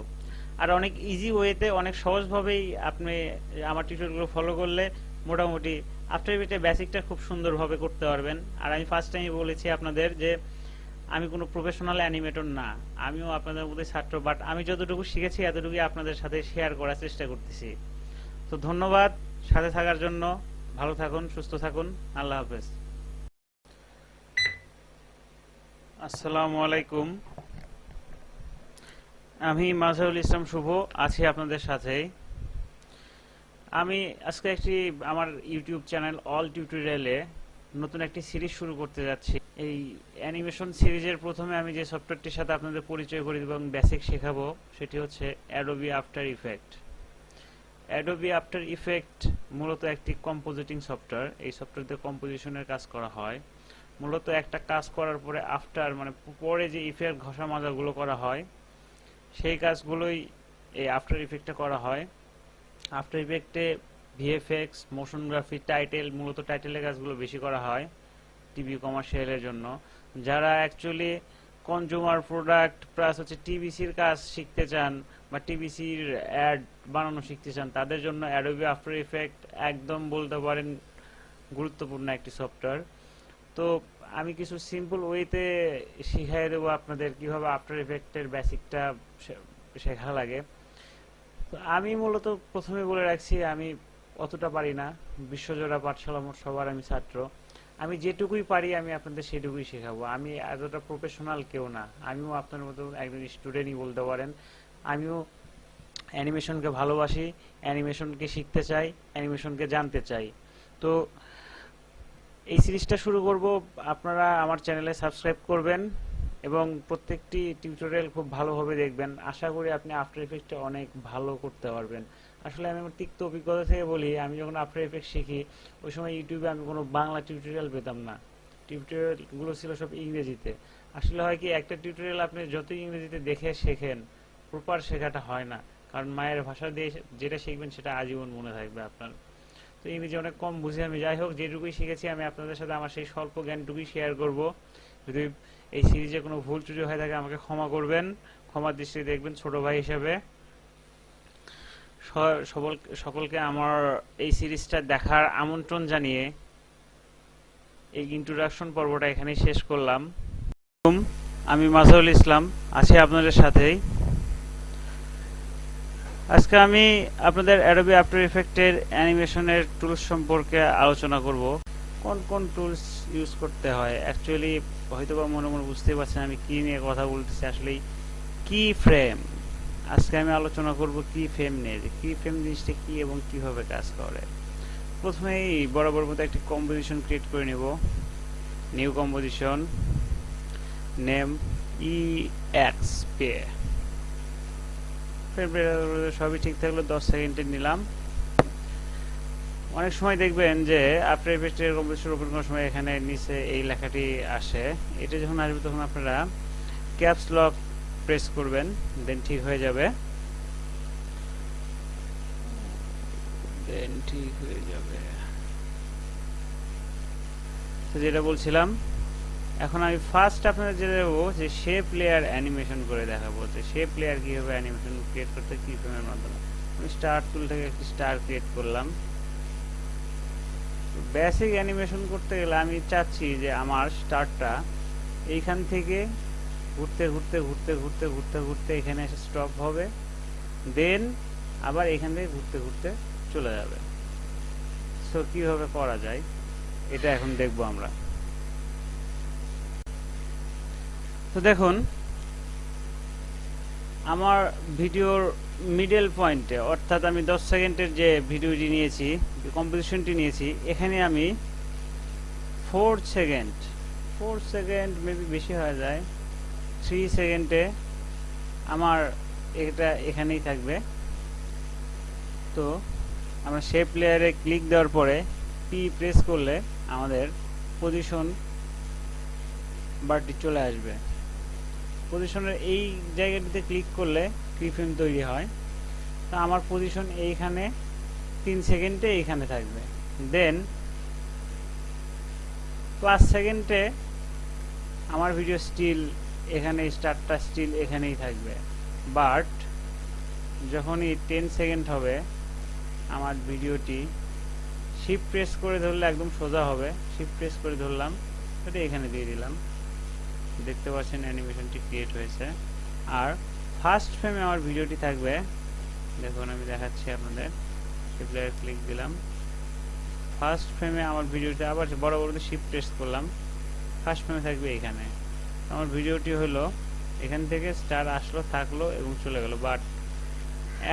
আর অনেক ইজি ওয়েতে, অনেক সহজভাবেই আপনি আমার টিউটোরিয়ালগুলো ফলো করলে মোটামুটি আফটার ইফেক্টের বেসিকটা খুব সুন্দরভাবে করতে পারবেন। আর আমি ফার্স্ট টাইমই বলেছি আপনাদের যে আমি কোনো প্রফেশনাল অ্যানিমেটর না, আমিও আপনাদের মধ্যে ছাত্র, বাট আমি যতটুকু শিখেছি এতটুকুই আপনাদের সাথে শেয়ার করার চেষ্টা করতেছি। তো ধন্যবাদ সাথে থাকার জন্য, ভালো থাকুন, সুস্থ থাকুন, আল্লাহ হাফেজ। আসসালামু আলাইকুম, আমি মাজহারুল ইসলাম শুভ আছি আপনাদের সাথে। আমি আজকে আমার ইউটিউব চ্যানেল অল টিউটোরিয়ালে নতুন একটি সিরিজ শুরু করতে যাচ্ছি। এই অ্যানিমেশন সিরিজের প্রথমে আমি যে সফটওয়্যারটির সাথে আপনাদের পরিচয় করে দেব এবং বেসিক শেখাবো সেটি হচ্ছে Adobe after effect. Adobe after effect মূলত একটি কম্পোজিটিং সফটওয়্যার। এই সফটওয়্যার দিয়ে কম্পোজিশনের কাজ করা হয়। মূলত একটা কাজ করার পরে আফটার মানে পরে যে ইফেক্ট ঘষা মাজাগুলো করা হয় সেই কাজগুলোই এই আফটার ইফেক্টে করা হয়। আফটার ইফেক্টে ভিএফএক্স, মোশন গ্রাফি, টাইটেল, মূলত টাইটেলের কাজগুলো বেশি করা হয় টিভি কমার্শিয়ালের জন্য। যারা অ্যাকচুয়ালি কনজিউমার প্রোডাক্ট প্লাস হচ্ছে টিভিসির কাজ শিখতে চান বা টিভিসির অ্যাড বানানো শিখতে চান তাদের জন্য অ্যাডোবি আফটার ইফেক্ট একদম বলতে পারেন গুরুত্বপূর্ণ একটি সফটওয়্যার। তো আমি কিছু সিম্পল ওয়েতে শিখিয়ে দেবো আপনাদের কিভাবে আফটার ইফেক্টের বেসিকটা শেখা লাগে। তো আমি মূলত প্রথমে বলে রাখছি আমি অতটা পারি না, বিশ্বজোড়া পাঠশালা মোট সবার আমি ছাত্র। আমি যেটুকুই পারি আমি আপনাদের সেটুকুই শেখাবো। আমি এতটা প্রফেশনাল কেউ না, আমিও আপনার মতো একজন স্টুডেন্টই বলতে পারেন। আমিও অ্যানিমেশনকে ভালোবাসি, অ্যানিমেশনকে শিখতে চাই, অ্যানিমেশনকে জানতে চাই। তো এই সিরিজটা শুরু করব, আপনারা আমার চ্যানেলে সাবস্ক্রাইব করবেন এবং প্রত্যেকটি টিউটোরিয়াল খুব ভালোভাবে দেখবেন। আশা করি আপনি আফটার ইফেক্টে অনেক ভালো করতে পারবেন। আসলে আমি আমার তিক্ত অভিজ্ঞতা থেকে বলি, আমি যখন আফটার ইফেক্ট শিখি ওই সময় ইউটিউবে আমি কোনো বাংলা টিউটোরিয়াল পেতাম না, টিউটোরিয়ালগুলো ছিল সব ইংরেজিতে। আসলে হয় কি, একটা টিউটোরিয়াল আপনি যতই ইংরেজিতে দেখে শেখেন প্রপার শেখাটা হয় না, কারণ মায়ের ভাষা দিয়ে যেটা শিখবেন সেটা আজীবন মনে থাকবে আপনার। তো ইংরেজি অনেক কম বুঝি আমি, যাই হোক যেটুকুই শিখেছি আমি আপনাদের সাথে আমার সেই স্বল্প জ্ঞানটুকুই শেয়ার করব। যদি এই সিরিজে কোনো ভুল ত্রুটি হয়ে থাকে আমাকে ক্ষমা করবেন, ক্ষমার দৃষ্টিতে দেখবেন ছোট ভাই হিসেবে। সকলকে আমার এই সিরিজটা দেখার আমন্ত্রণ জানিয়ে এই ইন্ট্রোডাকশন পর্বটা এখানেই শেষ করলাম। আমি মাজাহুল ইসলাম আছি আপনাদের সাথেই। আজকে আমি আপনাদের অ্যাডোবি আফটার ইফেক্টের অ্যানিমেশনের টুলস সম্পর্কে আলোচনা করব। কোন কোন টুলস ইউজ করতে হয়। অ্যাকচুয়ালি হয়তোবা মনে মনে বুঝতেই পারছেন আমি কি নিয়ে কথা বলতেছি, আসলে কি ফ্রেম। আজকে আমি আলোচনা করব কি ফ্রেম নিয়ে, যে কি ফ্রেম জিনিসটা কি এবং কিভাবে কাজ করে। প্রথমেই বরাবর মতো একটি কম্পোজিশন ক্রিয়েট করে নেব। New composition, name EXP। সবই ঠিক থাকলো, 10 সেকেন্ডের নিলাম। অনেক সময় দেখবেন যে আফটার ইফেক্টের কম্পোজিশন ওপেন করার সময় এখানে নিচে এই লেখাটি আসে। এটা যখন আসবে তখন আপনারা ক্যাপস লক প্রেস করবেন, দেন ঠিক হয়ে যাবে। তো যেটা বলছিলাম, এখন আমি ফার্স্ট আপনাদের যেটা দেবো যে শেপ লেয়ার অ্যানিমেশন করে দেখাবো, যে শেপ লেয়ার কিভাবে অ্যানিমেশন ক্রিয়েট করতে কি ফ্রেমের মাধ্যমে। আমি স্টার টুল থেকে একটি স্টার ক্রিয়েট করলাম। বেসিক অ্যানিমেশন করতে গেলে আমি চাচ্ছি যে আমার স্টারটা এইখান থেকে ঘুরতে ঘুরতে ঘুরতে ঘুরতে ঘুরতে ঘুরতে এখানে এসে স্টপ হবে, দেন আবার এখান থেকে ঘুরতে ঘুরতে চলে যাবে। সো কিভাবে করা যায় এটা এখন দেখবো আমরা। তো দেখুন, আমার ভিডিওর মিডল পয়েন্টে, অর্থাৎ আমি 10 সেকেন্ডের যে ভিডিওটি নিয়েছি, কম্পোজিশনটি নিয়েছি, এখানে আমি 4 সেকেন্ড মেবি বেশি হয়ে যায়, 3 সেকেন্ডে আমার এটা এখানেই থাকবে। তো আমরা শেপ লেয়ারে ক্লিক দেওয়ার পরে পি প্রেস করলে আমাদের পজিশন বারটি চলে আসবে। পজিশনের এই জায়গাটিতে ক্লিক করলে কিফ্রেম তৈরি হয়। তো আমার পজিশন এইখানে 3 সেকেন্ডে এইখানে থাকবে, দেন 5 সেকেন্ডে আমার ভিডিও স্টিল এখানে, স্টার্টটা স্টিল এখানেই থাকবে। বাট যখনই 10 সেকেন্ড হবে আমার ভিডিওটি শিফট প্রেস করে ধরলে একদম সোজা হবে। শিফট প্রেস করে ধরলাম, এটা এখানে দিয়ে দিলাম, দেখতে পাচ্ছেন অ্যানিমেশনটি ক্রিয়েট হয়েছে। আর ফার্স্ট ফ্রেমে আমার ভিডিওটি থাকবে, দেখুন আমি দেখাচ্ছি আপনাদের। শেপ লেয়ার ক্লিক দিলাম, ফার্স্ট ফ্রেমে আমার ভিডিওটি, আবার বরাবর শিফট প্রেস করলাম, ফার্স্ট ফ্রেমে থাকবে এখানে। আমার ভিডিওটি হলো এখান থেকে স্টার আসলো, থাকলো এবং চলে গেল। বাট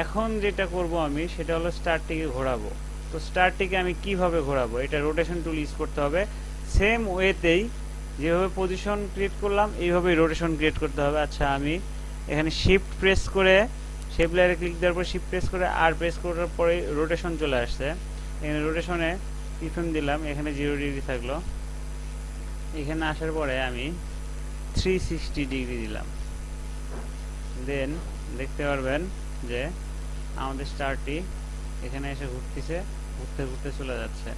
এখন যেটা করব আমি সেটা হলো স্টারটিকে ঘোরাবো। তো স্টারটিকে আমি কিভাবে ঘোরাবো, এটা রোটেশন টুল ইউজ করতে হবে। সেম ওয়েতেই যেভাবে পজিশন ক্রিয়েট করলাম এইভাবেই রোটেশন ক্রিয়েট করতে হবে। আচ্ছা, আমি এখানে শিফট প্রেস করে শেপ লেয়ারে ক্লিক দেওয়ার পর শিফট প্রেস করে আর প্রেস করার পরে রোটেশন চলে আসছে। এখানে রোটেশনে কিফ্রেম দিলাম, এখানে 0 ডিগ্রি থাকলো। এখানে আসার পরে আমি 360 ডিগ্রি দিলাম, দেন দেখতে পারবেন যে আমাদের স্টারটি এখানে এসে ঘুরতেছে, ঘুরতে ঘুরতে চলে যাচ্ছে।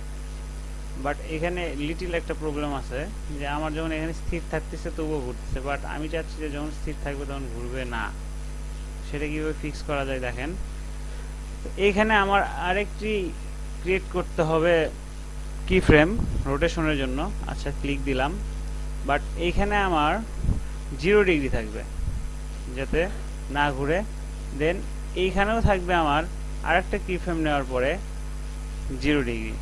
বাট এখানে লিটিল একটা প্রবলেম আছে, যে আমার যখন এখানে স্থির থাকতেছে তবুও ঘুরতেছে। বাট আমি চাচ্ছি যে যখন স্থির থাকবে তখন ঘুরবে না। সেটা কিভাবে ফিক্স করা যায় দেখেন। তো এইখানে আমার আরেকটি ক্রিয়েট করতে হবে কি ফ্রেম রোটেশনের জন্য। আচ্ছা, ক্লিক দিলাম, বাট এইখানে আমার 0 ডিগ্রি থাকবে যাতে না ঘুরে। দেন এইখানেও থাকবে আমার আরেকটা কি ফ্রেম নেওয়ার পরে 0 ডিগ্রি।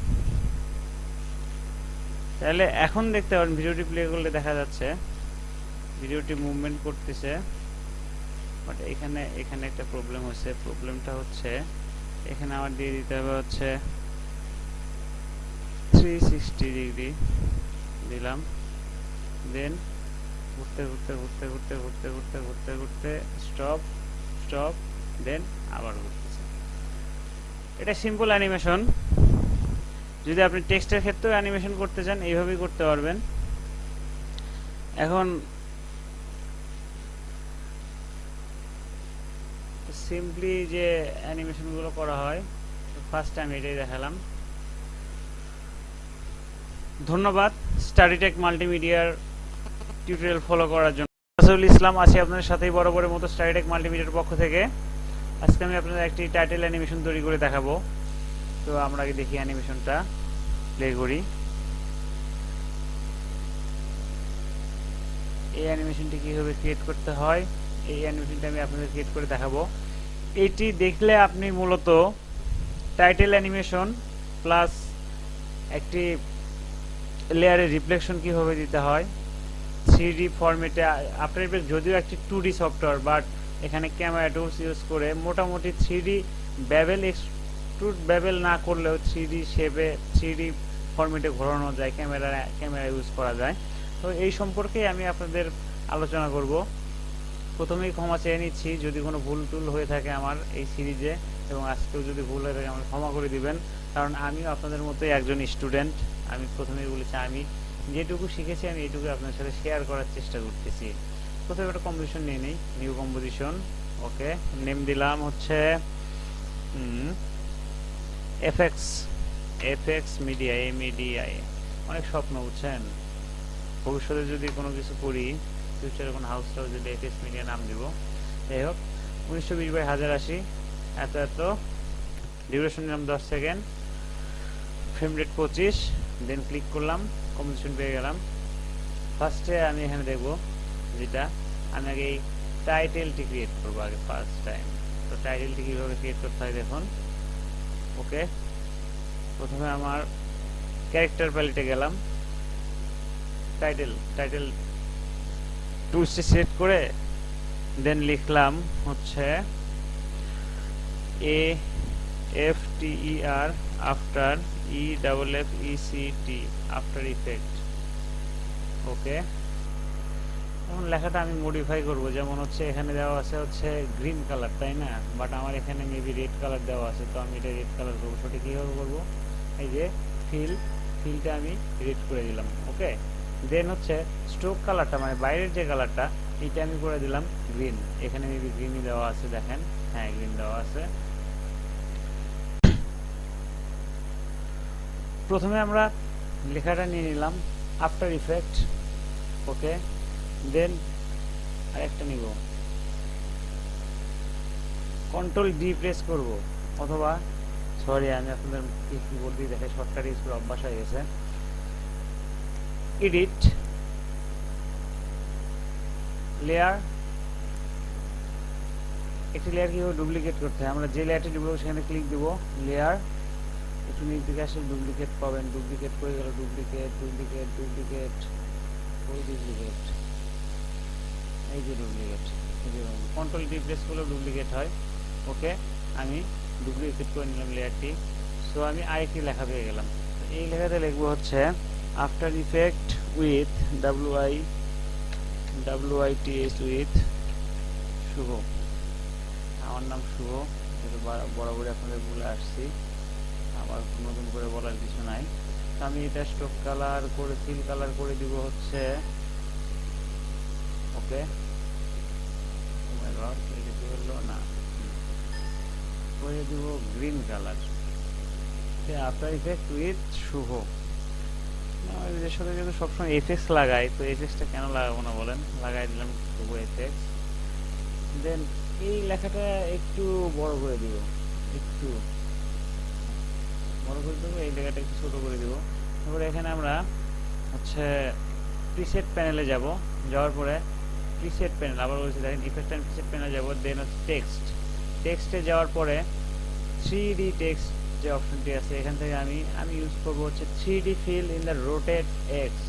তাহলে এখন দেখতে পারেন ভিডিওটি প্লে করলে দেখা যাচ্ছে ভিডিওটি মুভমেন্ট করতেছে। বাট এখানে একটা প্রবলেম হচ্ছে। প্রবলেমটা হচ্ছে এখানে আমার দিয়ে দিতে হবে হচ্ছে 360 ডিগ্রি দিলাম, দেন ঘুরতে ঘুরতে ঘুরতে ঘুরতে ঘুরতে ঘুরতে ঘুরতে ঘুরতে স্টপ স্টপ, দেন আবার ঘুরতেছে। এটা সিম্পল অ্যানিমেশন। যদি আপনি টেক্সটের ক্ষেত্রেও অ্যানিমেশন করতে চান এইভাবেই করতে পারবেন। এখন সিম্পলি যে অ্যানিমেশনগুলো করা হয় ফার্স্ট টাইম এটাই দেখালাম। ধন্যবাদ স্টাডিটেক মাল্টিমিডিয়ার টিউটোরিয়াল ফলো করার জন্য। রাসূল ইসলাম আছি আপনাদের সাথেই বরাবরের মতো স্টাডিটেক মাল্টিমিডিয়ার পক্ষ থেকে। আজকে আমি আপনাদের একটি টাইটেল অ্যানিমেশন তৈরি করে দেখাবো। তো আমরা আগে দেখি অ্যানিমেশনটা প্লে করি। এই অ্যানিমেশনটি কীভাবে ক্রিয়েট করতে হয় এই অ্যানিমেশনটা আমি আপনাদের ক্রিয়েট করে দেখাবো। এটি দেখলে আপনি মূলত টাইটেল অ্যানিমেশন প্লাস একটি লেয়ারের রিফ্লেকশন কিভাবে দিতে হয় 3D ফরম্যাটে। আফটার ইফেক্ট যদিও একটি 2D সফটওয়্যার, বাট এখানে ক্যামেরা টুলস ইউজ করে মোটামুটি 3D বেভেল এক্সট্রুড বেভেল না করলেও 3D শেপে 3D ফরম্যাটে ঘোরানো যায়, ক্যামেরা ইউজ করা যায়। তো এই সম্পর্কে আমি আপনাদের আলোচনা করব। প্রথমেই ক্ষমা চেয়ে নিচ্ছি যদি কোনো ভুল টুল হয়ে থাকে আমার এই সিরিজে, এবং আজকেও যদি ভুল হয়ে থাকে আমাকে ক্ষমা করে দিবেন, কারণ আমিও আপনাদের মতোই একজন স্টুডেন্ট। আমি প্রথমেই বলেছি আমি যেটুকু শিখেছি আমি এইটুকু আপনার সাথে শেয়ার করার চেষ্টা করতেছি। প্রথমে একটা কম্পোজিশন নিয়ে নিই, নিউ কম্পোজিশন। ওকে, নেম দিলাম হচ্ছে এফএক্স মিডিয়া, এমইডিআই। অনেক স্বপ্ন বুঝছেন, ভবিষ্যতে যদি কোনো কিছু করি, ফিউচারে কোনো হাউসটাও যদি এফএক্স মিডিয়া নাম দিব। যাই হোক, 1920/1080, এত ডিউরেশন নিলাম 10 সেকেন্ড, ফ্রেম রেট 25। দেন ক্লিক করলাম, কম্পোজিশন পেয়ে গেলাম। ফার্স্টে আমি এখানে দেখব যেটা আমি আগে এই টাইটেলটি ক্রিয়েট করবো আগে ফার্স্ট টাইম। তো টাইটেলটি কীভাবে ক্রিয়েট করতে হয় দেখুন। ওকে, প্রথমে আমার ক্যারেক্টার প্যালেটে গেলাম, টাইটেল টুলসটি সিলেক্ট করে দেন লিখলাম হচ্ছে AFTER after EFFECT after effect. Okay, এখন লেখাটা আমি মডিফাই করব। যেমন হচ্ছে এখানে দেওয়া আছে হচ্ছে গ্রিন কালার, তাই না? বাট আমার এখানে মেবি রেড কালার দেওয়া আছে, তো আমি এটা রেড কালার করবো। সেটা কীভাবে করবো? এই যে ফিলটা আমি রেড করে দিলাম। ওকে, দেন হচ্ছে স্ট্রোক কালারটা মানে বাইরের যে কালারটা এটা আমি করে দিলাম গ্রিন। এখানে মেবি গ্রিনই দেওয়া আছে, দেখেন, হ্যাঁ গ্রিন দেওয়া আছে। প্রথমে আমরা লেখাটা নিয়ে নিলাম আফটার ইফেক্ট। ওকে, দেন আরেকটা নিব, Ctrl D প্রেস করব, অথবা সরি আমি আপনাদের কিবোর্ড দিয়ে দেখে শর্টকাট ইউজ করে অভ্যাস হয়ে গেছে। এডিট লেয়ার, একটি লেয়ার কীভাবে ডুপ্লিকেট করতে হয়, আমরা যে লেয়ারটি ডুপ্লিকেট সেখানে ক্লিক দিব, লেয়ার একটু নিচ দিকে আসলে ডুপ্লিকেট পাবেন। ডুপ্লিকেট করে গেল, ডুপ্লিকেট ওই ডুপ্লিকেট, এই যে ডুপ্লিকেট, Ctrl D প্রেস করলেও ডুপ্লিকেট হয়। ওকে, আমি ডুপ্লিকেট করে নিলাম লেয়ারটি। সো আমি আরেকটি লেখা পেয়ে গেলাম। এই লেখাতে লিখবো হচ্ছে after effect with WITH with Shubho. আমার নাম শুভ, এটা বরাবরই আপনাদের বলে আসছি, আবার নতুন করে বলার কিছু নাই। আমি এটা স্ট্রোক কালার করে ফিল কালার করে দিব হচ্ছে, ওকে না করে দিব green colour. After effect with Shubho. এর সাথে যেহেতু সবসময় এফএক্স লাগাই, তো এফএক্সটা কেন লাগাবো না বলেন, লাগাই দিলাম শুভ এফএক্স। দেন এই লেখাটা একটু বড় করে দিব, একটু বড় করে দেবো, এই লেখাটা একটু ছোট করে দিব। তারপরে এখানে আমরা হচ্ছে প্রিসেট প্যানেলে যাব, যাওয়ার পরে প্রিসেট প্যানেল আবার বলছি দেখেন, ইফেক্ট অ্যান্ড প্রিসেট প্যানেলে যাব। দেন হচ্ছে টেক্সটে যাওয়ার পরে 3D টেক্সট যে অপশনটি আছে এখান থেকে আমি ইউজ করব হচ্ছে 3D fill in the rotate x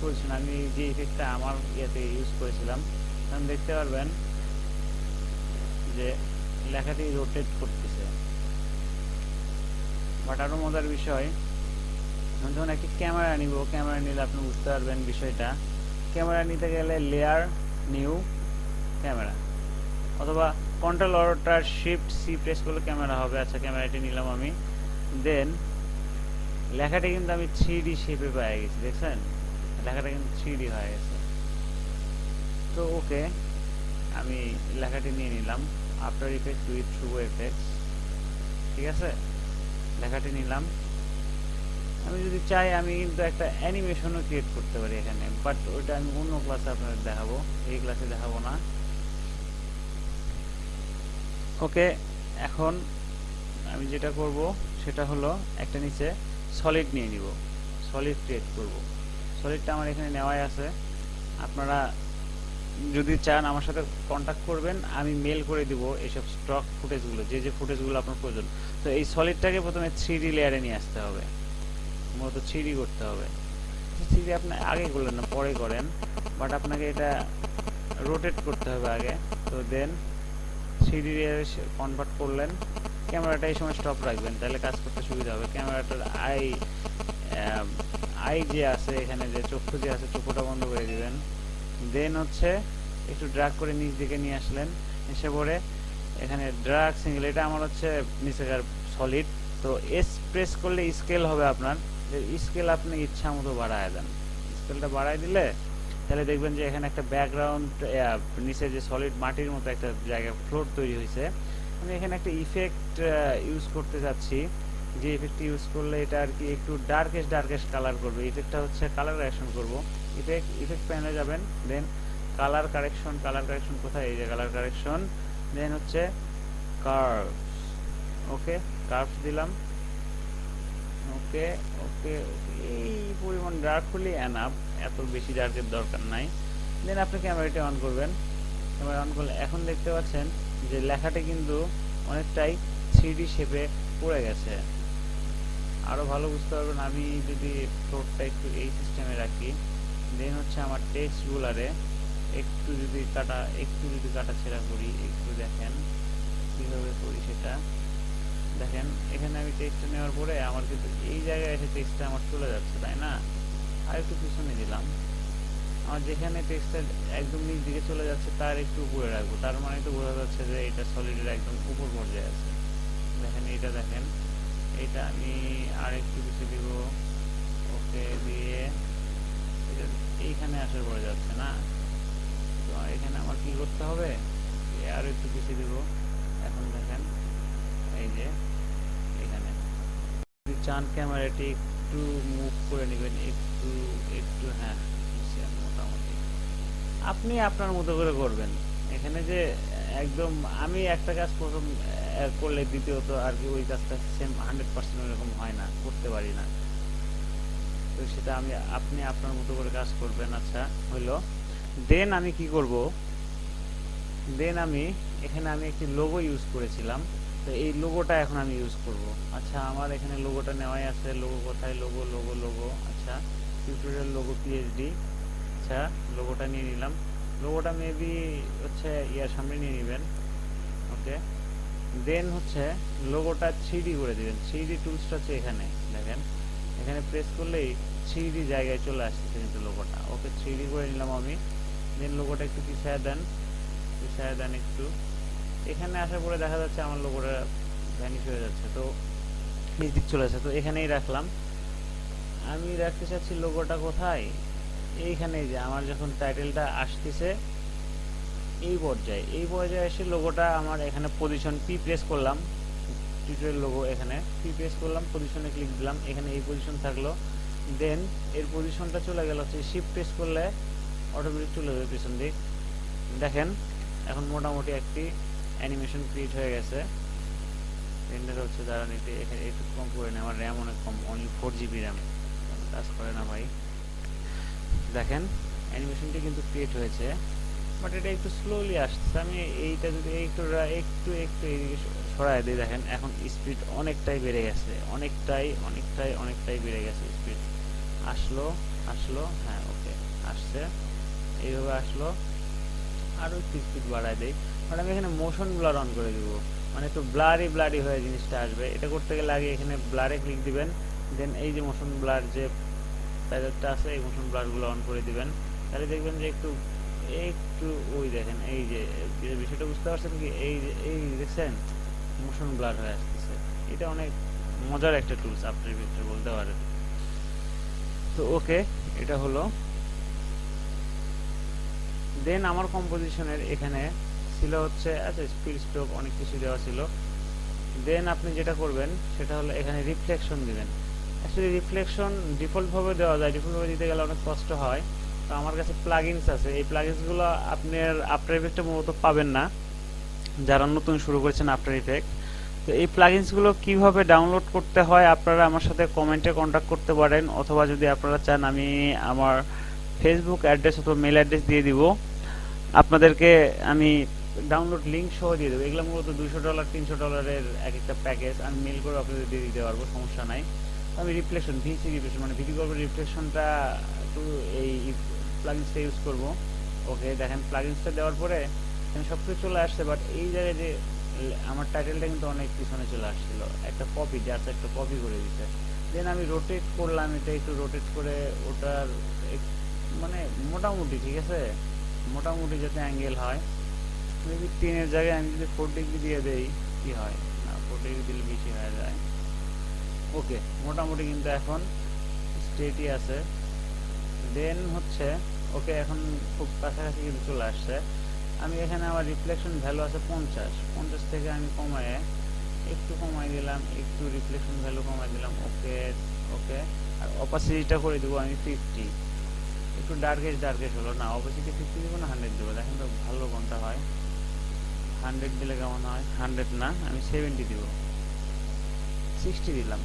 position. আমি যে ইফেক্টটা আমার ইয়েতে ইউজ করেছিলাম, আপনি দেখতে পারবেন যে লেখাটি রোটেট করতেছে। বাট আরও মজার বিষয়, যখন একটি ক্যামেরা নিব, ক্যামেরা নিলে আপনি বুঝতে পারবেন বিষয়টা। ক্যামেরা নিতে গেলে লেয়ার, নিউ ক্যামেরা, অথবা Ctrl Alt Shift C press করলে ক্যামেরা হবে। আচ্ছা, ক্যামেরাটি নিলাম আমি। দেন লেখাটি কিন্তু আমি 3D শেপে পেয়ে গেছি, দেখছেন লেখাটা কিন্তু 3D হয়ে গেছে। তো ওকে, আমি লেখাটি নিয়ে নিলাম, after effects with Shubho effects, ঠিক আছে। লেখাটি নিলাম। আমি যদি চাই আমি কিন্তু একটা অ্যানিমেশনও ক্রিয়েট করতে পারি এখানে, বাট ওইটা আমি অন্য ক্লাসে আপনাদের দেখাবো, এই ক্লাসে দেখাবো না। ওকে, এখন আমি যেটা করব সেটা হলো একটা নিচে সলিড নিয়ে নিব, সলিড ক্রিয়েট করব। সলিডটা আমার এখানে নেওয়াই আছে, আপনারা যদি চান আমার সাথে কন্ট্যাক্ট করবেন, আমি মেল করে দিব এইসব স্টক ফুটেজগুলো, যে যে ফুটেজগুলো আপনার প্রয়োজন। তো এই সলিডটাকে প্রথমে 3D লেয়ারে নিয়ে আসতে হবে, মূলত 3D করতে হবে। 3D আপনি আগে করলেন না, পরে করেন, বাট আপনাকে এটা রোটেট করতে হবে আগে। তো দেন 3D লেয়ারে কনভার্ট করলেন। ক্যামেরাটা এই সময় স্টপ রাখবেন, তাহলে কাজ করতে সুবিধা হবে। ক্যামেরাটার আই যে আছে এখানে, যে চক্ষু যে আছে, চক্ষুটা বন্ধ করে দিবেন। দেন হচ্ছে একটু ড্র্যাগ করে নিচ দিকে নিয়ে আসলেন, এসে পরে এখানে ড্র্যাগ সিঙ্গেল, এটা আমার হচ্ছে নিচেকার সলিড। তো এস প্রেস করলে স্কেল হবে আপনার, স্কেল আপনি ইচ্ছা মতো বাড়ায় দেন। স্কেলটা বাড়ায় দিলে তাহলে দেখবেন যে এখানে একটা ব্যাকগ্রাউন্ড, নিচে যে সলিড মাটির মতো একটা জায়গা ফ্লোর তৈরি হয়েছে। আমি এখানে একটা ইফেক্ট ইউজ করতে যাচ্ছি, যে ইফেক্ট ইউজ করলে এটা আর কি একটু ডার্কেস্ট কালার করবে। ইফেক্টটা হচ্ছে কালার কারেকশন করব। ইফেক্ট প্যানেলে যাবেন, দেন কালার কারেকশন কোথায়, এই যে কালার কারেকশন, দেন হচ্ছে কার্ভস। ওকে, কার্ভস দিলাম। ওকে ওকে, এই পরিমাণ ডার্ক হলে এনাফ, এত বেশি ডার্কের দরকার নাই। দেন আপনি ক্যামেরাটি অন করবেন। ক্যামেরা অন করলে এখন দেখতে পাচ্ছেন যে লেখাটি কিন্তু অনেকটাই 3D শেপে পড়ে গেছে। আরো ভালো বুঝতে পারবেন আমি যদি ফ্লোরটা একটু এই সিস্টেমে রাখি, দেন হচ্ছে আমার টেক্সটগুলারে একটু যদি কাটা ছেঁড়া করি, একটু দেখেন কিভাবে করি সেটা দেখেন। এখানে আমি টেক্সটটা নেওয়ার পরে আমার কিন্তু এই জায়গায় এসে টেক্সটটা আমার চলে যাচ্ছে, তাই না? আর একটু পিছনে দিলাম, আমার যেখানে টেক্সটটা একদম নিচ দিকে চলে যাচ্ছে তার একটু উপরে রাখবো, তার মানে তো বোঝা যাচ্ছে যে এটা সলিডের একদম উপর পর্যায়ে আছে। দেখেন এইটা, দেখেন এইটা আমি আর একটু পিছিয়ে দিব। ওকে দিয়ে এটা এইখানে আসার পরে যাচ্ছে না, তো এখানে আমার কি করতে হবে, আর একটু পিছিয়ে দিব। এখন দেখেন এই যে এখানে যদি চান ক্যামেরাটি একটু মুভ করে নেবেন, একটু একটু, হ্যাঁ মোটামুটি আপনি আপনার মতো করে করবেন। এখানে যে একদম আমি একটা কাজ প্রথম করলে দ্বিতীয়ত আর কি ওই কাজটা সেম 100% এরকম হয় না, করতে পারি না। তো সেটা আপনি আপনার মতো করে কাজ করবেন। আচ্ছা হইলো, দেন আমি কি করব, দেন আমি এখানে একটি লোগো ইউজ করেছিলাম, তো এই লোগোটা এখন আমি ইউজ করব। আচ্ছা আমার এখানে লোগোটা নেওয়াই আছে, লোগো কোথায়, লোগো লোগো লোগো, আচ্ছা টিউটোরিয়াল লোগো পিএইচডি। আচ্ছা লোগোটা নিয়ে নিলাম, লোগোটা মেবি হচ্ছে ইয়ার সামনে নিয়ে নেবেন। ওকে, দেন হচ্ছে লোগোটা 3D করে দিবেন। 3D টুলসটা হচ্ছে এখানে, দেখেন এখানে প্রেস করলেই 3D জায়গায় চলে আসছে কিন্তু লোগোটা। ওকে 3D করে নিলাম আমি। দেন লোগোটা একটু পিছায় দেন একটু। এখানে আসার পরে দেখা যাচ্ছে আমার লোগোটা ভ্যানিশ হয়ে যাচ্ছে, তো নিচ দিক চলে আসছে, তো এখানেই রাখলাম। আমি রাখতে চাচ্ছি লোগোটা কোথায়, এইখানে, যে আমার যখন টাইটেলটা আসতেছে এই পর্যায়ে এসে লোগোটা আমার এখানে পজিশন পি প্রেস করলাম, টিউটোরিয়াল লোগো এখানে পি প্রেস করলাম, পজিশনে ক্লিক দিলাম, এখানে এই পজিশন থাকলো। দেন এর পজিশনটা চলে গেল হচ্ছে শিফট প্রেস করলে অটোমেটিক চলে যাবে পিছন দিক। দেখেন এখন মোটামুটি একটি অ্যানিমেশন ক্রিয়েট হয়ে গেছে। রেন্ডার হচ্ছে, দাঁড়ান এখানে একটু কম করে নেই, আমার র্যাম অনেক কম, অনলি 4 GB র্যাম, কাজ করে না ভাই। দেখেন অ্যানিমেশনটি কিন্তু ক্রিয়েট হয়েছে, বাট এটা একটু স্লোলি আসছে। আমি এইটা যদি একটু এইদিকে সরাই দিই, দেখেন এখন স্পিড অনেকটাই বেড়ে গেছে, অনেকটাই বেড়ে গেছে স্পিড। আসলো হ্যাঁ ওকে আসছে, এইভাবে আসলো। আরো একটু স্পিড বাড়ায় দেই, বাট আমি এখানে মোশন ব্লার অন করে দিব, মানে একটু ব্লারি হয়ে জিনিসটা আসবে। এটা করতে গেলে আগে এখানে ব্লারে ক্লিক দিবেন, দেন এই যে মোশন ব্লার যে প্যালেটটা আছে এই মোশন ব্লার গুলো অন করে দিবেন, তাহলে দেখবেন যে একটু ওই দেখেন এই যে বিষয়টা বুঝতে পারছেন কি, এই দেখছেন মোশন ব্লার হয়ে আসতেছে। এটা অনেক মজার একটা টুলস আফটার ইফেক্টস বলতে পারেন। তো ওকে এটা হলো। দেন আমার কম্পোজিশনের এখানে ছিল হচ্ছে আচ্ছা স্পিড স্ট্রোক অনেক কিছু দেওয়া ছিল। দেন আপনি যেটা করবেন সেটা হলো এখানে রিফ্লেকশন দিবেন। অ্যাকচুয়ালি রিফ্লেকশন ডিফল্টভাবে দেওয়া যায়, ডিফল্টভাবে দিতে গেলে অনেক কষ্ট হয়। তো আমার কাছে প্লাগইনস আছে, এই প্লাগইনসগুলো আপনার আফটার ইফেক্টে মূলত পাবেন না যারা নতুন শুরু করেছেন আফটার ইফেক্ট। তো এই প্লাগইনসগুলো কিভাবে ডাউনলোড করতে হয় আপনারা আমার সাথে কমেন্টে কন্ট্যাক্ট করতে পারেন, অথবা যদি আপনারা চান আমি আমার ফেসবুক অ্যাড্রেস অথবা মেল অ্যাড্রেস দিয়ে দিব, আপনাদেরকে আমি ডাউনলোড লিঙ্ক সহ দিয়ে দেবো। এগুলো মূলত $200 $300 এক একটা প্যাকেজ, আমি মেল করে আপনাদের দিয়ে দিতে পারবো, সমস্যা নাই। আমি রিফ্লেকশন ভিসি রিফ্লেকশন মানে ভিডিও কলের রিফ্লেকশনটা একটু এই প্লাগইনসটা ইউজ করব। ওকে দেখেন প্লাগইনসটা দেওয়ার পরে সব কিছু চলে আসছে, বাট এই জায়গায় যে আমার টাইটেলটা কিন্তু অনেক পিছনে চলে আসছিল, একটা কপি জাস্ট একটা কপি করে দিতে। দেন আমি রোটেট করলাম, এটা একটু রোটেট করে ওটার মানে মোটামুটি ঠিক আছে, মোটামুটি যাতে অ্যাঙ্গেল হয়, মেবি 10 জায়গায় আমি যদি 4 ডিগ্রি দিয়ে দেই কি হয়, না 4 ডিগ্রি দিলে বেশি হয়ে যায়। ওকে মোটামুটি কিন্তু এখন স্টেটই আছে। দেন হচ্ছে ওকে এখন খুব কাছাকাছি কিন্তু চলে আসছে। আমি এখানে আমার রিফ্লেকশন ভ্যালু আছে 50 থেকে আমি কমায়ে একটু কমাই দিলাম, একটু রিফ্লেকশন ভ্যালু কমাই দিলাম। ওকে ওকে আর অপাসিটিটা করে দেবো আমি 50, একটু ডার্কেশ হলো না, অপাসিটি 50 দিব না 100 দেবো, দেখেন তো ভালো কোনটা হয়। 100 দিলে কেমন হয়, 100 না আমি 70 দিব, 60 দিলাম।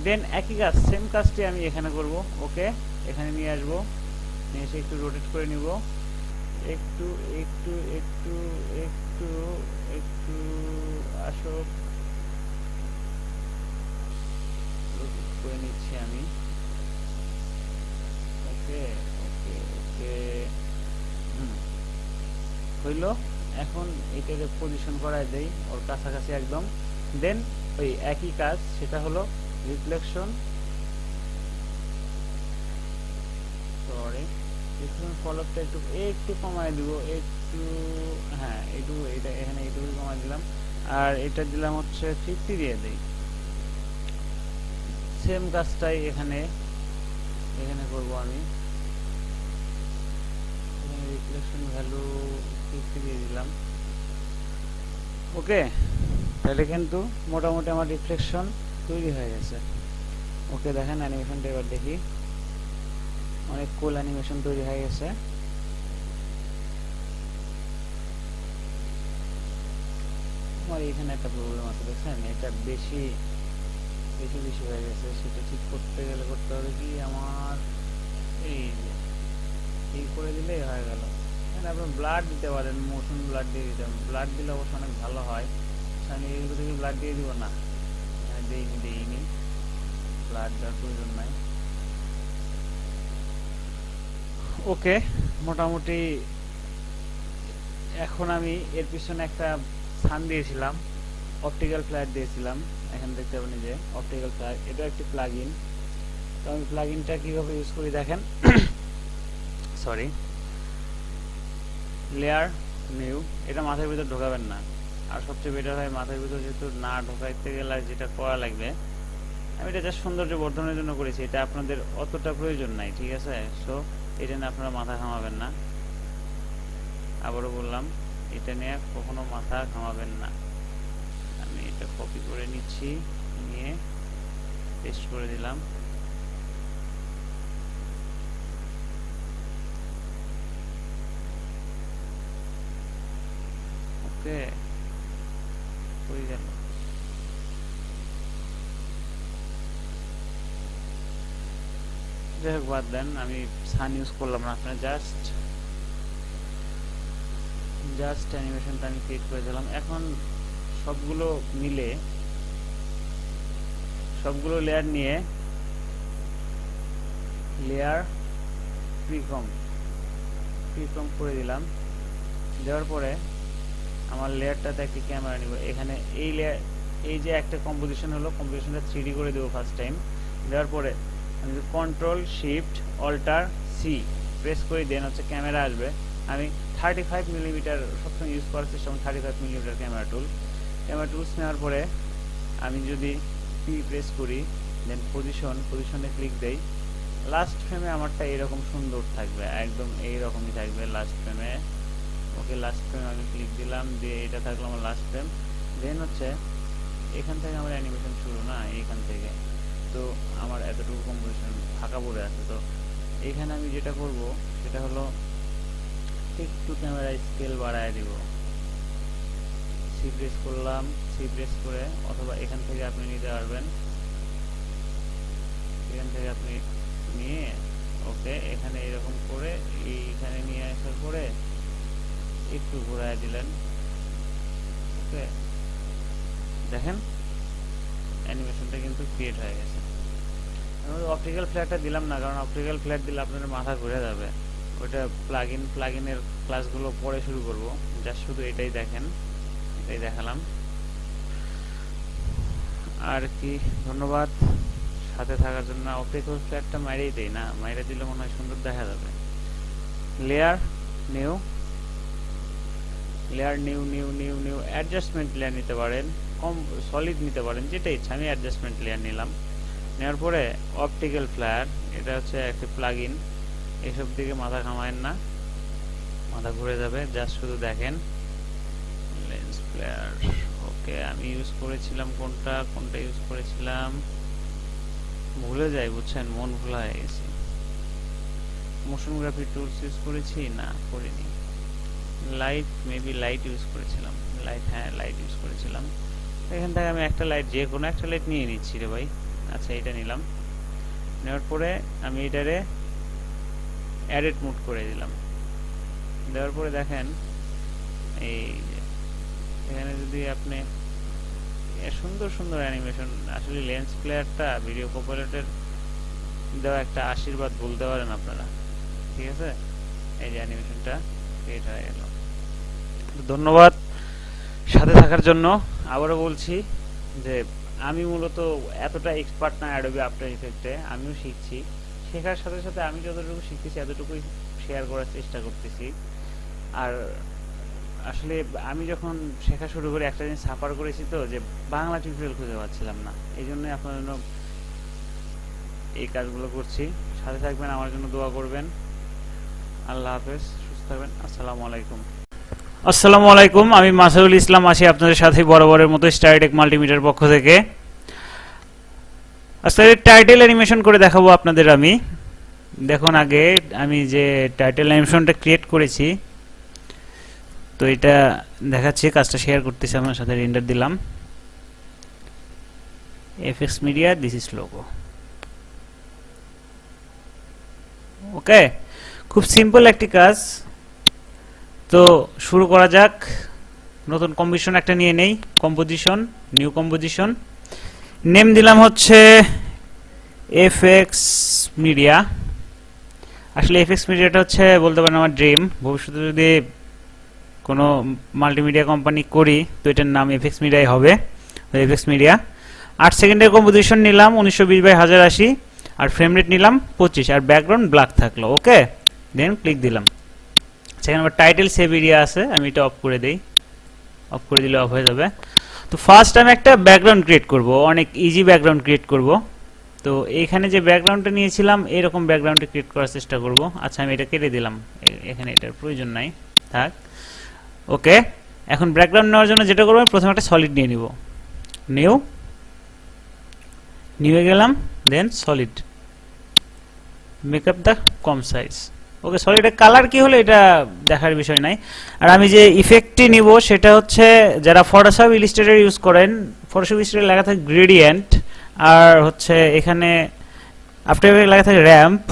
দেন একই কাজ সেম কাজটি আমি এখানে করব। ওকে এখানে নিয়ে আসবো, নিয়ে এসে একটু রোটেট করে নিব, একটু একটু একটু একটু একটু আসো, রোটেট করে নিচ্ছি আমি। ওকে ওকে ওকে হইল। এখন এটাকে পজিশন করায় দেই ওর কাছাকাছি একদম। দেন ওই একই কাজ, সেটা হলো রিফ্লেকশন ফলোটা একটু একটু কমায় দিব, একটু হ্যাঁ একটু এটা এখানে এইটুকু কমায় দিলাম, আর এটা দিলাম হচ্ছে 50 দিয়ে দেই। সেম কাজটাই এখানে এখানে করব আমি। এখানে রিফ্লেকশন ভ্যালু 50 দিয়ে দিলাম। ওকে তাহলে কিন্তু মোটামুটি আমার রিফ্লেকশন তৈরি হয়ে গেছে। ওকে দেখেন অ্যানিমেশনটা এবার দেখি, অনেক কুল অ্যানিমেশন তৈরি হয়ে গেছে। আমার এখানে একটা প্রবলেম আছে দেখছেন, এটা বেশি বেশি বেশি হয়ে গেছে, সেটা ঠিক করতে গেলে করতে হবে কি আমার এই করে দিলেই হয়ে গেল। আপনি ব্লাড দিতে পারেন, মোশন ব্লাড দিয়ে দিতে পারেন, ব্লাড দিলে অবশ্য অনেক ভালো হয়। আমি এইগুলো থেকে ব্লাড দিয়ে দিব না, দেইনি ব্লাড দেওয়ার প্রয়োজন নাই। ওকে মোটামুটি এখন আমি এর পিছনে একটা সান দিয়েছিলাম, অপটিক্যাল ফ্ল্যাট দিয়েছিলাম, এখানে দেখতে পাবেন যে অপটিক্যাল ফ্ল্যাট, এটা একটি প্লাগইন। তো আমি প্লাগইনটা কিভাবে ইউজ করি দেখেন, সরি লেয়ার নিউ, এটা মাথার ভিতর ঢোকাবেন না, আর সবচেয়ে বেটার হয় মাথার ভিতর যেহেতু না ঢোকাইতে গেলে যেটা করা লাগবে, আমি এটা জাস্ট সৌন্দর্য বর্ধনের জন্য করেছি, এটা আপনাদের অতটা প্রয়োজন নাই, ঠিক আছে। সো এটা নিয়ে আপনারা মাথা ঘামাবেন না, আবারও বললাম এটা নিয়ে কখনো মাথা ঘামাবেন না। আমি এটা কপি করে নিচ্ছি, নিয়ে পেস্ট করে দিলাম। ওকে হয়ে গেল। যাই হোক বাদ দেন, আমি সান ইউজ করলাম না, আপনার জাস্ট অ্যানিমেশনটা আমি ক্রিয়েট করে দিলাম। এখন সবগুলো মিলে সবগুলো লেয়ার নিয়ে লেয়ার প্রিকম করে দিলাম। দেওয়ার পরে আমার লেয়ারটাতে একটি ক্যামেরা নিব, এখানে এই লেয়ার এই যে একটা কম্পোজিশন হলো, কম্পোজিশনটা 3D করে দেবো ফার্স্ট টাইম। দেওয়ার পরে আমি control shift alt C press করে দেন হচ্ছে ক্যামেরা আসবে। আমি 35mm সবসময় ইউজ করার চেষ্টা করি, 35mm ক্যামেরা টুলস নেওয়ার পরে আমি যদি পি প্রেস করি, দেন পজিশনে ক্লিক দেই, লাস্ট ফ্রেমে আমারটা এরকম সুন্দর থাকবে, একদম এইরকমই থাকবে লাস্ট ফ্রেমে। ওকে, লাস্ট ফ্রেম আমি ক্লিক দিলাম, দিয়ে এটা থাকলো আমার লাস্ট ফ্রেম। দেন হচ্ছে এখান থেকে আমার অ্যানিমেশন শুরু না, এইখান থেকে। তো আমার এতটুকু কম্পোজিশন ফাঁকা পড়ে আছে। তো এখানে আমি যেটা করব সেটা হলো একটু ক্যামেরা স্কেল বাড়ায় দিব। সি প্রেস করলাম, সি প্রেস করে, অথবা এখান থেকে আপনি নিতে পারবেন, এখান থেকে আপনি নিয়ে ওকে এখানে এরকম করে এইখানে নিয়ে আসার পরে একটু ঘোরায় দিলেন। ওকে, দেখেন অ্যানিমেশনটা কিন্তু ক্রিয়েট হয়ে গেছে। আমি অপটিক্যাল ফ্ল্যাটটা দিলাম না, কারণ অপটিক্যাল ফ্ল্যাট দিলে আপনাদের মাথা ঘুরে যাবে। ওইটা প্লাগইনের ক্লাসগুলো পরে শুরু করব, জাস্ট শুধু এটাই দেখেন, এটাই দেখালাম আর কি। ধন্যবাদ সাথে থাকার জন্য। অপটিক্যাল ফ্ল্যাটটা মাইরেই দেই না, মাইরে দিলে মনে হয় সুন্দর দেখা যাবে। Layer new, layer new new new new adjustment layer নিতে পারেন, কম সলিড নিতে পারেন, যেটা ইচ্ছা। আমি অ্যাডজাস্টমেন্ট লেয়ার নিলাম। নেওয়ার পরে অপটিক্যাল ফ্ল্যার, এটা হচ্ছে একটি প্লাগইন, এসব দিকে মাথা ঘামায়েন না, মাথা ঘুরে যাবে। জাস্ট শুধু দেখেন লেন্স ফ্ল্যার। ওকে, আমি ইউজ করেছিলাম কোনটা ইউজ করেছিলাম ভুলে যাই, বুঝছেন, মন ভোলা হয়ে গেছে। মোশন গ্রাফি টুলস ইউজ করেছি না, করিনি। লাইট, মেবি লাইট ইউজ করেছিলাম, লাইট, হ্যাঁ লাইট ইউজ করেছিলাম। এখান থেকে আমি একটা লাইট, যে কোনো একটা লাইট নিয়ে নিচ্ছি রে ভাই। আচ্ছা, এটা নিলাম। নেওয়ার পরে আমি এটারে এডিট মোড করে দিলাম। দেওয়ার পরে দেখেন এই এখানে যদি আপনি সুন্দর সুন্দর অ্যানিমেশন, আসলে লেন্স প্লেয়ারটা ভিডিও কপাইলটের দেওয়া একটা আশীর্বাদ বলতে পারেন আপনারা। ঠিক আছে, এই যে অ্যানিমেশনটা ক্রিয়েট হয়ে গেল। ধন্যবাদ সাথে থাকার জন্য। আবারও বলছি যে আমি মূলত এতটা এক্সপার্ট না অ্যাডোবি আফটার ইফেক্টে, আমিও শিখছি। শেখার সাথে সাথে আমি যতটুকু শিখতেছি এতটুকুই শেয়ার করার চেষ্টা করতেছি। আর আসলে আমি যখন শেখা শুরু করি একটা জিনিস সাফার করেছি, তো যে বাংলা টিউটোরিয়াল খুঁজে পাচ্ছিলাম না, এই জন্যই আপনার জন্য এই কাজগুলো করছি। সাথে থাকবেন, আমার জন্য দোয়া করবেন। আল্লাহ হাফেজ, সুস্থ থাকবেন। আসসালামু আলাইকুম। আসসালামু আলাইকুম, আমি মাসুদুল ইসলাম আছি আপনাদের সাথে বরাবরের মতো স্টারটেক মাল্টিমিডিয়ার পক্ষ থেকে। আজকে টাইটেল অ্যানিমেশন করে দেখাবো আপনাদের আমি। দেখুন, আগে আমি যে টাইটেল অ্যানিমেশনটা ক্রিয়েট করেছি, তো এটা দেখাচ্ছি, কাজটা শেয়ার করতেছি আপনার সাথে। রেন্ডার দিলাম, FX media, this is logo. Okay, খুব সিম্পল একটি কাজ। তো শুরু করা যাক। নতুন কম্পোজিশন একটা নিয়ে নেই, কম্পোজিশন, নিউ কম্পোজিশন। নেম দিলাম হচ্ছে এফএক্স মিডিয়া। আসলে এফএক্স মিডিয়াটা হচ্ছে বলতে পারেন আমার ড্রিম। ভবিষ্যতে যদি কোনো মাল্টিমিডিয়া কোম্পানি করি, তো এটার নাম এফএক্স মিডিয়াই হবে, এফএক্স মিডিয়া। 8 সেকেন্ডের কম্পোজিশন নিলাম 1920x1080, আর ফ্রেম রেট নিলাম 25, আর ব্যাকগ্রাউন্ড ব্ল্যাক থাকলো। ওকে, দেন ক্লিক দিলাম। সেখানে আমার টাইটেল সেভ এরিয়া আছে, আমি এটা অফ করে দেই। অফ করে দিলে অফ হয়ে যাবে। তো ফার্স্ট আমি একটা ব্যাকগ্রাউন্ড ক্রিয়েট করব, অনেক ইজি ব্যাকগ্রাউন্ড ক্রিয়েট করব। তো এইখানে যে ব্যাকগ্রাউন্ডটা নিয়েছিলাম, এরকম ব্যাকগ্রাউন্ডটা ক্রিয়েট করার চেষ্টা করব। আচ্ছা, আমি এটা কেটে দিলাম, এখানে এটার প্রয়োজন নাই, থাক। ওকে, এখন ব্যাকগ্রাউন্ড নেওয়ার জন্য যেটা করবো, প্রথমে একটা সলিড নিয়ে নিব। নিউ, নিয়ে গেলাম, then solid, make up the comp size. Okay, সলিডের কালার কি হলো এটা দেখার বিষয় নাই। আর আমি যে ইফেক্টটি নিব সেটা হচ্ছে, যারা ফটোশপ ইলাস্ট্রেটর ইউজ করেন, ফটোশপ ইলাস্ট্রেটর লেখা থাকে গ্রেডিয়েন্ট, আর হচ্ছে এখানে আফটার এফেক্ট লেখা থাকে র্যাম্প।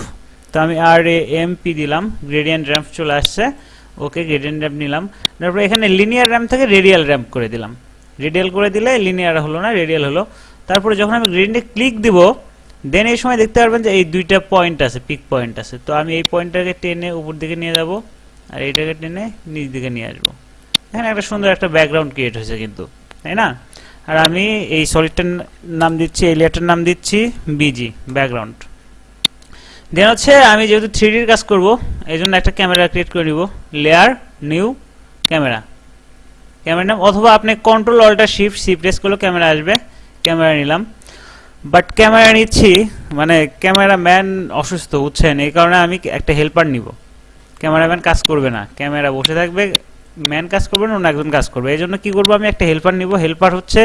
তো আমি RAMP দিলাম, গ্রেডিয়েন্ট র্যাম্প চলে আসছে। ওকে, গ্রেডিয়েন্ট র্যাম্প নিলাম। তারপরে এখানে লিনিয়ার র্যাম্প থেকে রেডিয়াল র্যাম্প করে দিলাম। রেডিয়াল করে দিলে লিনিয়ার হলো না, রেডিয়াল হলো। তারপরে যখন আমি গ্রেডিয়েন্টে ক্লিক দিব, দেন এই সময় দেখতে পারবেন যে এই দুইটা পয়েন্ট আছে, পিক পয়েন্ট আছে। তো আমি এই পয়েন্টটাকে টেনে উপর দিকে নিয়ে যাব, আর এইটাকে টেনে নিচ দিকে নিয়ে আসবো। এখানে একটা সুন্দর একটা ব্যাকগ্রাউন্ড ক্রিয়েট হয়েছে কিন্তু, তাই না? আর আমি এই সলিডটার নাম দিচ্ছি, এই লেয়ারটার নাম দিচ্ছি BG, ব্যাকগ্রাউন্ড। দেন হচ্ছে আমি যেহেতু 3D এর কাজ করব, এই জন্য একটা ক্যামেরা ক্রিয়েট করে নিব। লেয়ার, নিউ, ক্যামেরা, ক্যামেরা নাম, অথবা আপনি Ctrl-Alt-Shift-C প্রেস করলে ক্যামেরা আসবে। ক্যামেরা নিলাম, বাট ক্যামেরা নিচ্ছি মানে ক্যামেরাম্যান অসুস্থ, বুঝছেন, এই কারণে আমি একটা হেল্পার নিব। ক্যামেরাম্যান কাজ করবে না, ক্যামেরা বসে থাকবে, ম্যান কাজ করবেন, অন্য একজন কাজ করবে। এই জন্য কি করবো, আমি একটা হেল্পার নিব। হেল্পার হচ্ছে,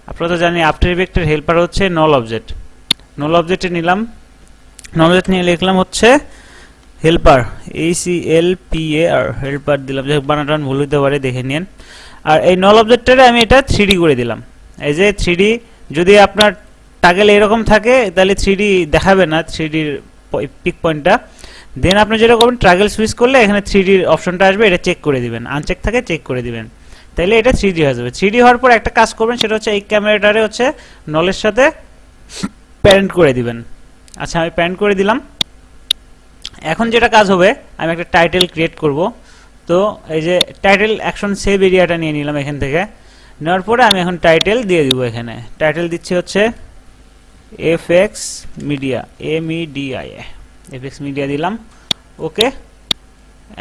আপনারা তো জানি আফটার ইফেক্টের হেল্পার হচ্ছে নল অবজেক্ট। নল অবজেক্টে নিলাম, নল অবজেক্ট নিয়ে লিখলাম হচ্ছে হেল্পার, HELPAR, হেল্পার দিলাম। যাই হোক বানাটান ভুল হতে পারে, দেখে নিন। আর এই নল অবজেক্টটারে আমি এটা 3D করে দিলাম। এই যে 3D, যদি আপনার টাগেল এরকম থাকে তাহলে 3D দেখাবে না, 3Dর পিক পয়েন্টটা। দেন আপনি যেটা করবেন, ট্রাগেল সুইচ করলে এখানে 3Dর অপশনটা আসবে, এটা চেক করে দিবেন, আনচেক থাকে চেক করে দিবেন, তাইলে এটা 3D হয়ে যাবে। 3D হওয়ার পর একটা কাজ করবেন, সেটা হচ্ছে এই ক্যামেরাটারে হচ্ছে নলের সাথে প্যারেন্ট করে দিবেন। আচ্ছা, আমি প্যারেন্ট করে দিলাম। এখন যেটা কাজ হবে, আমি একটা টাইটেল ক্রিয়েট করব। তো এই যে টাইটেল অ্যাকশন সেভ এরিয়াটা নিয়ে নিলাম এখান থেকে। নেওয়ার পরে আমি এখন টাইটেল দিয়ে দিব। এখানে টাইটেল দিচ্ছি হচ্ছে FX media, MEDIA, FX media দিলাম। ওকে,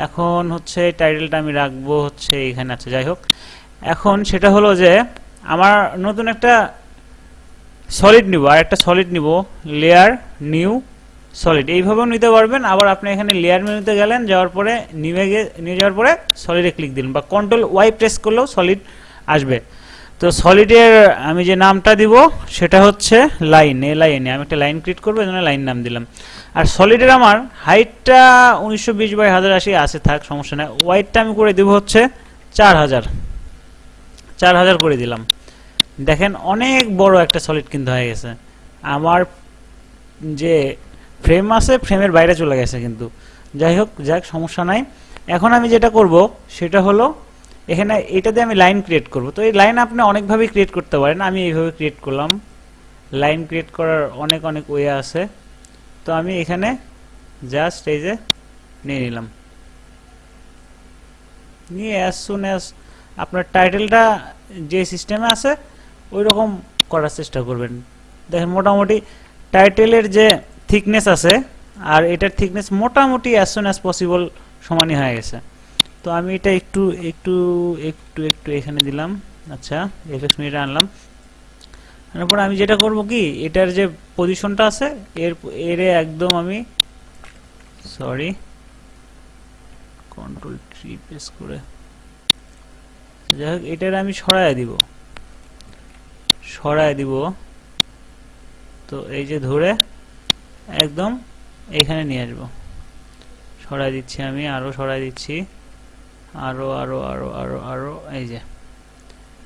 এখন হচ্ছে টাইটেলটা আমি রাখবো হচ্ছে এখানে। আচ্ছা, যাই হোক, এখন সেটা হলো যে আমার নতুন একটা সলিড নিব, আর একটা সলিড নিব, লেয়ার নিউ সলিড, এইভাবেও নিতে পারবেন। আবার আপনি এখানে লেয়ার মেনুতে গেলেন, যাওয়ার পরে নিয়ে যাওয়ার পরে সলিডে ক্লিক দিলেন, বা কন্ট্রোল ওয়াই প্রেস করলেও সলিড আসবে। তো সলিডের আমি যে নামটা দিব সেটা হচ্ছে লাইন, LIN। আমি একটা লাইন ক্রিয়েট করবো, এজন্য লাইন নাম দিলাম। আর সলিডের আমার হাইটটা 1920x1080 আছে, থাক, সমস্যা নেই। ওয়াইডটা আমি করে দিব হচ্ছে 4000 করে দিলাম। দেখেন অনেক বড় একটা সলিড কিন্তু হয়ে গেছে। আমার যে ফ্রেম আছে, ফ্রেমের বাইরে চলে গেছে কিন্তু। যাই হোক, সমস্যা নাই। এখন আমি যেটা করব সেটা হলো, এখানে এটাতে আমি লাইন ক্রিয়েট করব। তো এই লাইন আপনি অনেকভাবে ক্রিয়েট করতে পারেন, আমি এইভাবে ক্রিয়েট করলাম। লাইন ক্রিয়েট করার অনেক ওয়ে আছে। তো আমি এখানে জাস্ট এই যে নিয়ে নিলাম, নিয়ে অ্যাজ সুন অ্যাজ আপনার টাইটেলটা যে সিস্টেমে আছে ওই রকম করার চেষ্টা করবেন। দেখেন মোটামুটি টাইটেলের যে থিকনেস আছে আর এটার থিকনেস মোটামুটি অ্যাজ সুন অ্যাজ পসিবল সমানই হয়ে গেছে। তো আমি এটা একটু একটু একটু একটু এখানে দিলাম। আচ্ছা, FX মিডিয়া আনলাম। তারপর আমি যেটা করব কি, এটার যে পজিশনটা আছে এর একদম আমি Ctrl 3 প্রেস করে, যাই হোক, এটার আমি সরায় দিব। তো এই যে ধরে একদম এখানে নিয়ে আসবো, সরাই দিচ্ছি আমি, আরো সরাই দিচ্ছি, আরো আরো আরো আরো আরো, এই যে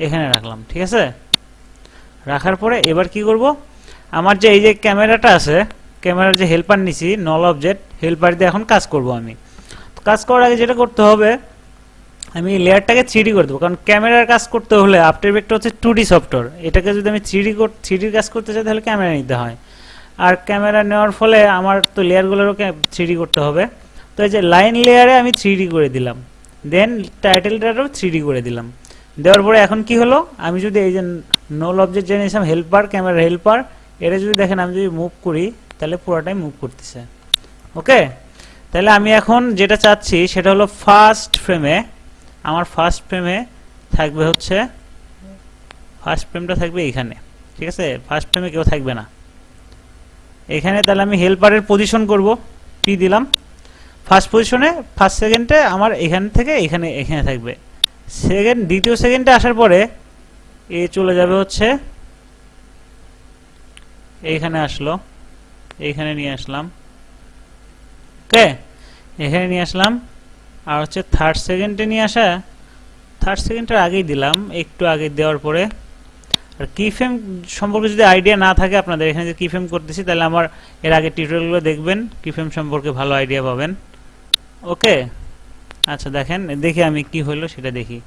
এখানে রাখলাম। ঠিক আছে, রাখার পরে এবার কি করব, আমার যে এই যে ক্যামেরাটা আছে, ক্যামেরার যে হেল্পার নিছি নল অবজেক্ট, হেল্পার দিয়ে এখন কাজ করব আমি। কাজ করার আগে যেটা করতে হবে, আমি লেয়ারটাকে 3D করে দেবো, কারণ ক্যামেরার কাজ করতে হলে আফটার ইফেক্ট হচ্ছে 2D সফটওয়্যার। এটাকে যদি আমি 3D কাজ করতে চাই তাহলে ক্যামেরা নিতে হয়, আর ক্যামেরা নেওয়ার ফলে আমার তো লেয়ারগুলোরও 3D করতে হবে। তো এই যে লাইন লেয়ারে আমি 3D করে দিলাম, দেন টাইটেলটারও 3D করে দিলাম। দেওয়ার পরে এখন কি হলো, আমি যদি এই যে নল অবজেক্ট জেনেছিলাম হেল্পার, ক্যামেরা হেল্পার, এটা যদি দেখেন আমি যদি মুভ করি তাহলে পুরোটাই মুভ করতেছে। ওকে, তাহলে আমি এখন যেটা চাচ্ছি সেটা হলো ফার্স্ট ফ্রেমে, আমার ফার্স্ট ফ্রেমে থাকবে হচ্ছে, ফার্স্ট ফ্রেমটা থাকবে এখানে। ঠিক আছে, ফার্স্ট ফ্রেমে কেউ থাকবে না এখানে। তাহলে আমি হেল্পারের পজিশন করব, P দিলাম, ফার্স্ট পজিশনে, ফার্স্ট সেকেন্ডে আমার এখান থেকে এখানে থাকবে। দ্বিতীয় সেকেন্ডে আসার পরে এ চলে যাবে হচ্ছে এইখানে, আসলো এইখানে নিয়ে আসলাম। ওকে, এখানে নিয়ে আসলাম। আর হচ্ছে থার্ড সেকেন্ডে নিয়ে আসা, থার্ড সেকেন্ডের আগেই দিলাম, একটু আগে দেওয়ার পরে। আর কি ফ্রেম সম্পর্কে যদি আইডিয়া না থাকে আপনাদের, এখানে যে কি ফ্রেম করতেছি, তাহলে আমার এর আগে টিউটোরিয়ালগুলো দেখবেন, কি ফ্রেম সম্পর্কে ভালো আইডিয়া পাবেন। ওকে, আচ্ছা দেখি আমি কি হলো সেটা দেখি।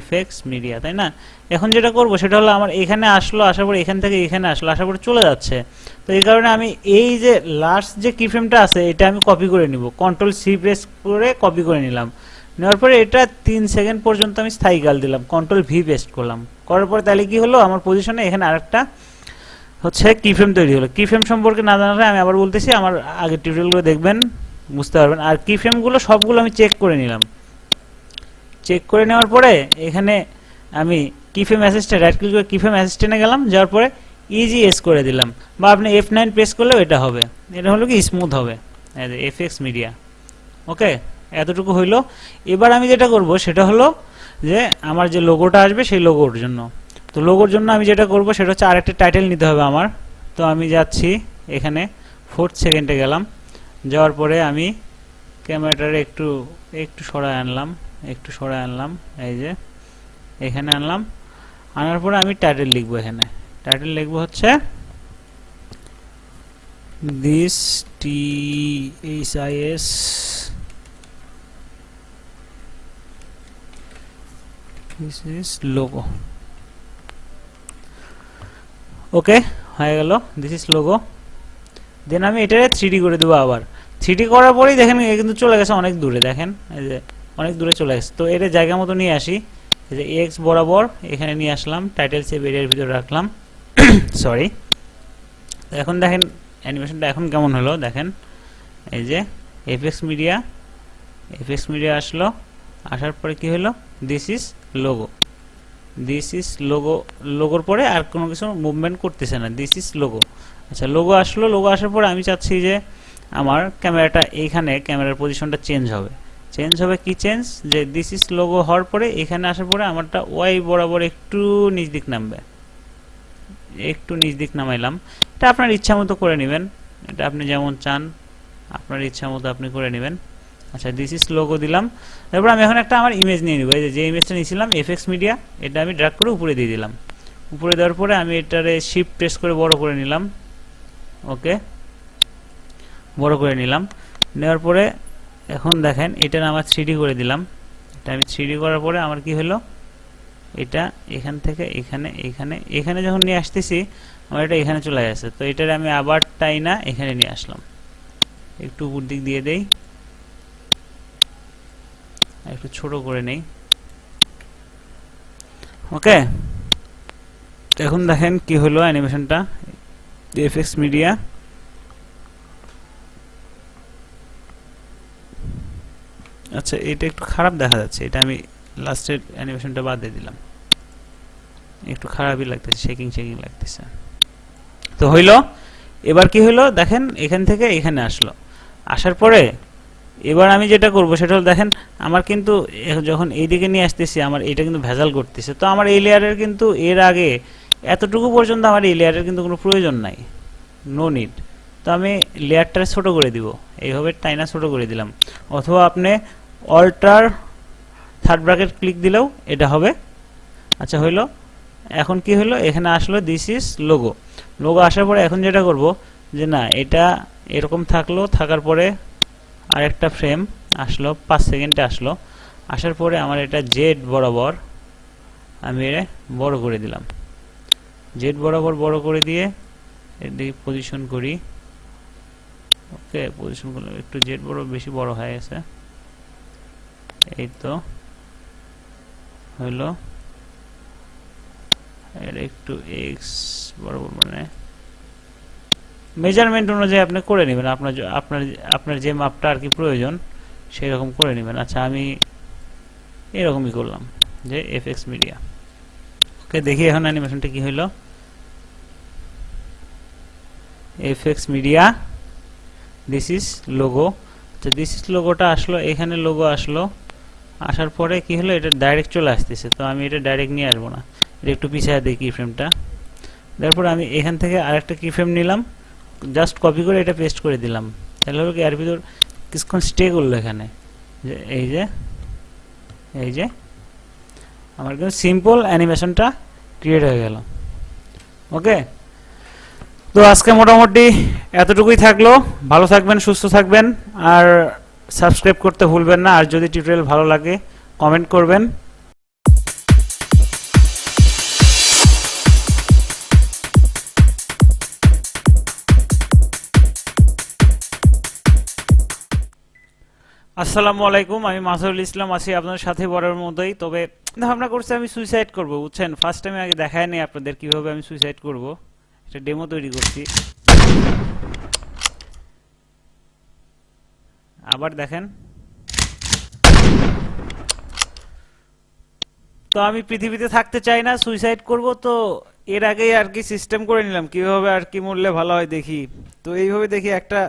FX মিডিয়া, তাই না? এখন যেটা করব সেটা হলো, আমার এখানে আসলো, আসার পরে এখান থেকে এখানে আসলো, আসার পরে চলে যাচ্ছে। তো এই কারণে আমি এই যে লাস্ট যে কি ফ্রেমটা আছে এটা আমি কপি করে নিব, Ctrl C প্রেস করে কপি করে নিলাম। নেওয়ার পরে এটা 3 সেকেন্ড পর্যন্ত আমি স্থায়ীকাল দিলাম, Ctrl V পেস্ট করলাম। করার পরে তাহলে কি হলো, আমার পজিশনে এখানে আরেকটা হচ্ছে কি ফ্রেম তৈরি হলো। কি ফ্রেম সম্পর্কে না জানালে আমি আবার বলতেছি, আমার আগের টিউটোরিয়ালগুলো দেখবেন, বুঝতে পারবেন। আর কি ফ্রেমগুলো সবগুলো আমি চেক করে নিলাম। চেক করে নেওয়ার পরে এখানে আমি কি ফ্রেম অ্যাসিস্ট্যান্ট, রাইট ক্লিক করে কি ফ্রেম অ্যাসিস্ট্যান্টে গেলাম, যাওয়ার পরে EGS করে দিলাম, বা আপনি F9 প্রেস করলেও এটা হবে। এটা হলো কি স্মুথ হবে, FX মিডিয়া। ওকে, এতটুকু হইলো। এবার আমি যেটা করব সেটা হলো যে আমার যে লোগোটা আসবে সেই লোগোর জন্য, তো লোগোর জন্য আমি যেটা করব সেটা হচ্ছে আরেকটা টাইটেল নিতে হবে আমার। তো আমি যাচ্ছি এখানে 4th সেকেন্ডে গেলাম, যাওয়ার পরে আমি ক্যামেরাটারে একটু একটু সরায় আনলাম, একটু সরায় আনলাম, এই যে এখানে আনলাম। আনার পরে আমি টাইটেল লিখবো, এখানে টাইটেল লিখবো হচ্ছে this THIS this is logo। ওকে, হয়ে গেল দিস ইজ লোগো। দেন আমি এটারে 3D করে দেবো আবার। 3D করার পরেই দেখেন এ কিন্তু চলে গেছে অনেক দূরে, দেখেন এই যে অনেক দূরে চলে গেছে। তো এটা জায়গা মতো নিয়ে আসি, এই যে এক্স বরাবর এখানে নিয়ে আসলাম, টাইটেল সেভ এরিয়ার ভিতরে রাখলাম। সরি, এখন দেখেন অ্যানিমেশনটা এখন কেমন হলো দেখেন, এই যে এফএক্স মিডিয়া আসলো, আসার পরে কি হলো this is logo. This is logo, লোগোর পরে আর কোনো কিছু মুভমেন্ট করতেছে না, দিস ইজ লোগো। আচ্ছা, লোগো আসলো, লোগো আসার পরে আমি চাচ্ছি যে আমার ক্যামেরাটা এইখানে ক্যামেরার পজিশনটা চেঞ্জ হবে। কি চেঞ্জ, যে দিস ইজ লোগো হওয়ার পরে এখানে আসার পরে আমারটা ওয়াই বরাবর একটু নিচ দিক নামবে, একটু নিচ দিক নামাইলাম। এটা আপনার ইচ্ছা মতো করে নেবেন, এটা আপনি যেমন চান আপনার ইচ্ছা মতো আপনি করে নেবেন। আচ্ছা, দিস ইজ লোগো দিলাম। তারপর আমি এখন একটা আমার ইমেজ নিয়ে নিব, এই যে ইমেজটা নিয়েছিলাম এফএক্স মিডিয়া, এটা আমি ড্র্যাগ করে উপরে দিয়ে দিলাম। উপরে দেওয়ার পরে আমি এটারে শিফট প্রেস করে বড় করে নিলাম। ওকে, বড় করে নিলাম। নেওয়ার পরে এখন দেখেন এটার আমার 3D করে দিলাম। এটা আমি 3D করার পরে আমার কি হলো, এটা এখান থেকে এখানে এখানে এখানে যখন নিয়ে আসতেছি আমার এটা এখানে চলে গেছে। তো এটার আমি আবার টাইনা এখানে নিয়ে আসলাম, একটু উপর দিক দিয়ে দেই, একটু ছোট করে নেই। ওকে, এখন দেখেন কি হলো অ্যানিমেশনটা, এফএক্স মিডিয়া। আচ্ছা, এটা একটু খারাপ দেখা যাচ্ছে, এটা আমি লাস্টের অ্যানিমেশনটা বাদ দিয়ে দিলাম, একটু খারাপই লাগতেছে, শেকিং লাগতেছে। তো হইলো, এবার কি হলো দেখেন এখান থেকে এখানে আসলো, আসার পরে এবার আমি যেটা করব সেটা হলো দেখেন আমার কিন্তু যখন এইদিকে নিয়ে আসতেছি আমার এটা কিন্তু ভেজাল করতেছে। তো আমার এই লেয়ারের কিন্তু এর আগে এতটুকু পর্যন্ত আমার এই লেয়ারের কিন্তু কোনো প্রয়োজন নাই, নো নিড। তো আমি লেয়ারটা ছোট করে দিব, এইভাবে টাইনা ছোট করে দিলাম, অথবা আপনি অল্টার থার্ড ব্র্যাকেট ক্লিক দিলেও এটা হবে। আচ্ছা, হইলো। এখন কি হলো, এখানে আসলো দিস ইজ লোগো। লোগো আসার পরে এখন যেটা করব যে না, এটা এরকম থাকলো, থাকার পরে আরেকটা ফ্রেম আসলো, 5 সেকেন্ডে আসলো। আসার পরে আমার এটা জেড বরাবর আমি এটা বড় করে দিলাম, জেড বরাবর বড় করে দিয়ে এদিকে পজিশন করি। ওকে, পজিশন করলে একটু জেড বড় বেশি বড় হয়ে গেছে, এই তো হইলো। এর একটু এক্স বরাবর, মানে মেজারমেন্ট অনুযায়ী আপনি করে নেবেন, আপনার যে মাপটা আর কি প্রয়োজন সেই রকম করে নেবেন। আচ্ছা, আমি এরকমই করলাম যে এফএক্স মিডিয়া। ওকে, দেখি এখন অ্যানিমেশনটা কি হইলো, FX media this is logo. আচ্ছা, দিস ইজ লোগোটা আসলো, এখানে লোগো আসলো, আসার পরে কি হলো, এটা ডাইরেক্ট চলে আসতেছে। তো আমি এটা ডাইরেক্ট নিয়ে আসবো না, এটা একটু পিছিয়ে দিই কি ফ্রেমটা। তারপর আমি এখান থেকে আরেকটা কি ফ্রেম নিলাম, জাস্ট কপি করে এটা পেস্ট করে দিলাম। তাহলে হলো কি এর ভিতর কিছুক্ষণ স্টে করলো এখানে, যে এই যে আমার কিন্তু সিম্পল অ্যানিমেশনটা ক্রিয়েট হয়ে গেল। ওকে, তো আজকে মোটামুটি এতটুকুই থাকলো। ভালো থাকবেন, সুস্থ থাকবেন, আর সাবস্ক্রাইব করতে ভুলবেন না। আর যদি টিউটোরিয়াল ভালো লাগে কমেন্ট করবেন। আসসালামু আলাইকুম, আমি মাসুরুল ইসলাম আছি আপনার সাথে বরাবর মতোই। তবে ভাবনা করছি আমি সুইসাইড করব, বুঝছেন। ফার্স্ট টাইমে আগে দেখায় নেই আপনাদের কিভাবে আমি সুইসাইড করব, একটা ডেমো তৈরি করছি। আবার দেখেন, তো আমি পৃথিবীতে থাকতে চাই না, সুইসাইড করব। তো এর আগেই আর কি সিস্টেম করে নিলাম কিভাবে আর কি মরলে ভালো হয় দেখি। তো এইভাবে দেখি একটা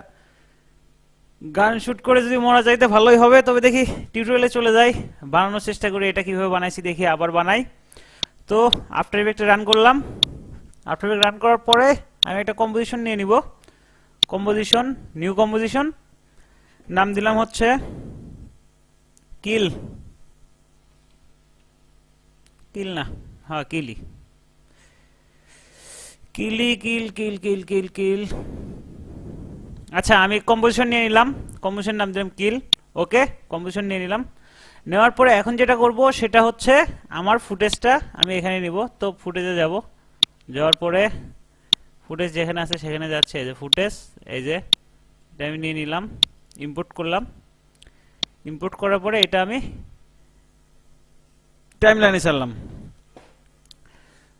গান শুট করে যদি মরা যাইতে ভালোই হবে। তবে দেখি টিউটোরিয়ালে চলে যাই, বানানোর চেষ্টা করি এটা কিভাবে বানাইছি, দেখি আবার বানাই। তো আফটার ইফেক্টে রান করলাম। আফটার ইফেক্ট রান করার পরে আমি একটা কম্পোজিশন নিয়ে নিব। কম্পোজিশন, নিউ কম্পোজিশন, নাম দিলাম হচ্ছে কিল। কিল না, হ্যাঁ কিলি, কিলি, কিল কিল কিল কিল কিল। আচ্ছা, আমি কম্পোজিশন নিয়ে নিলাম, কম্পোজিশন নাম দিলাম কিল। ওকে, কম্পোজিশন নিয়ে নিলাম। নেওয়ার পরে এখন যেটা করব সেটা হচ্ছে আমার ফুটেজটা আমি এখানে নিব। তো ফুটেজে যাব, যাওয়ার পরে ফুটেজ যেখানে আছে সেখানে যাচ্ছে, এই যে ফুটেজ, এই যে এটা আমি নিয়ে নিলাম, ইম্পোর্ট করলাম। ইম্পোর্ট করার পরে এটা আমি টাইমলাইনে ছাড়লাম।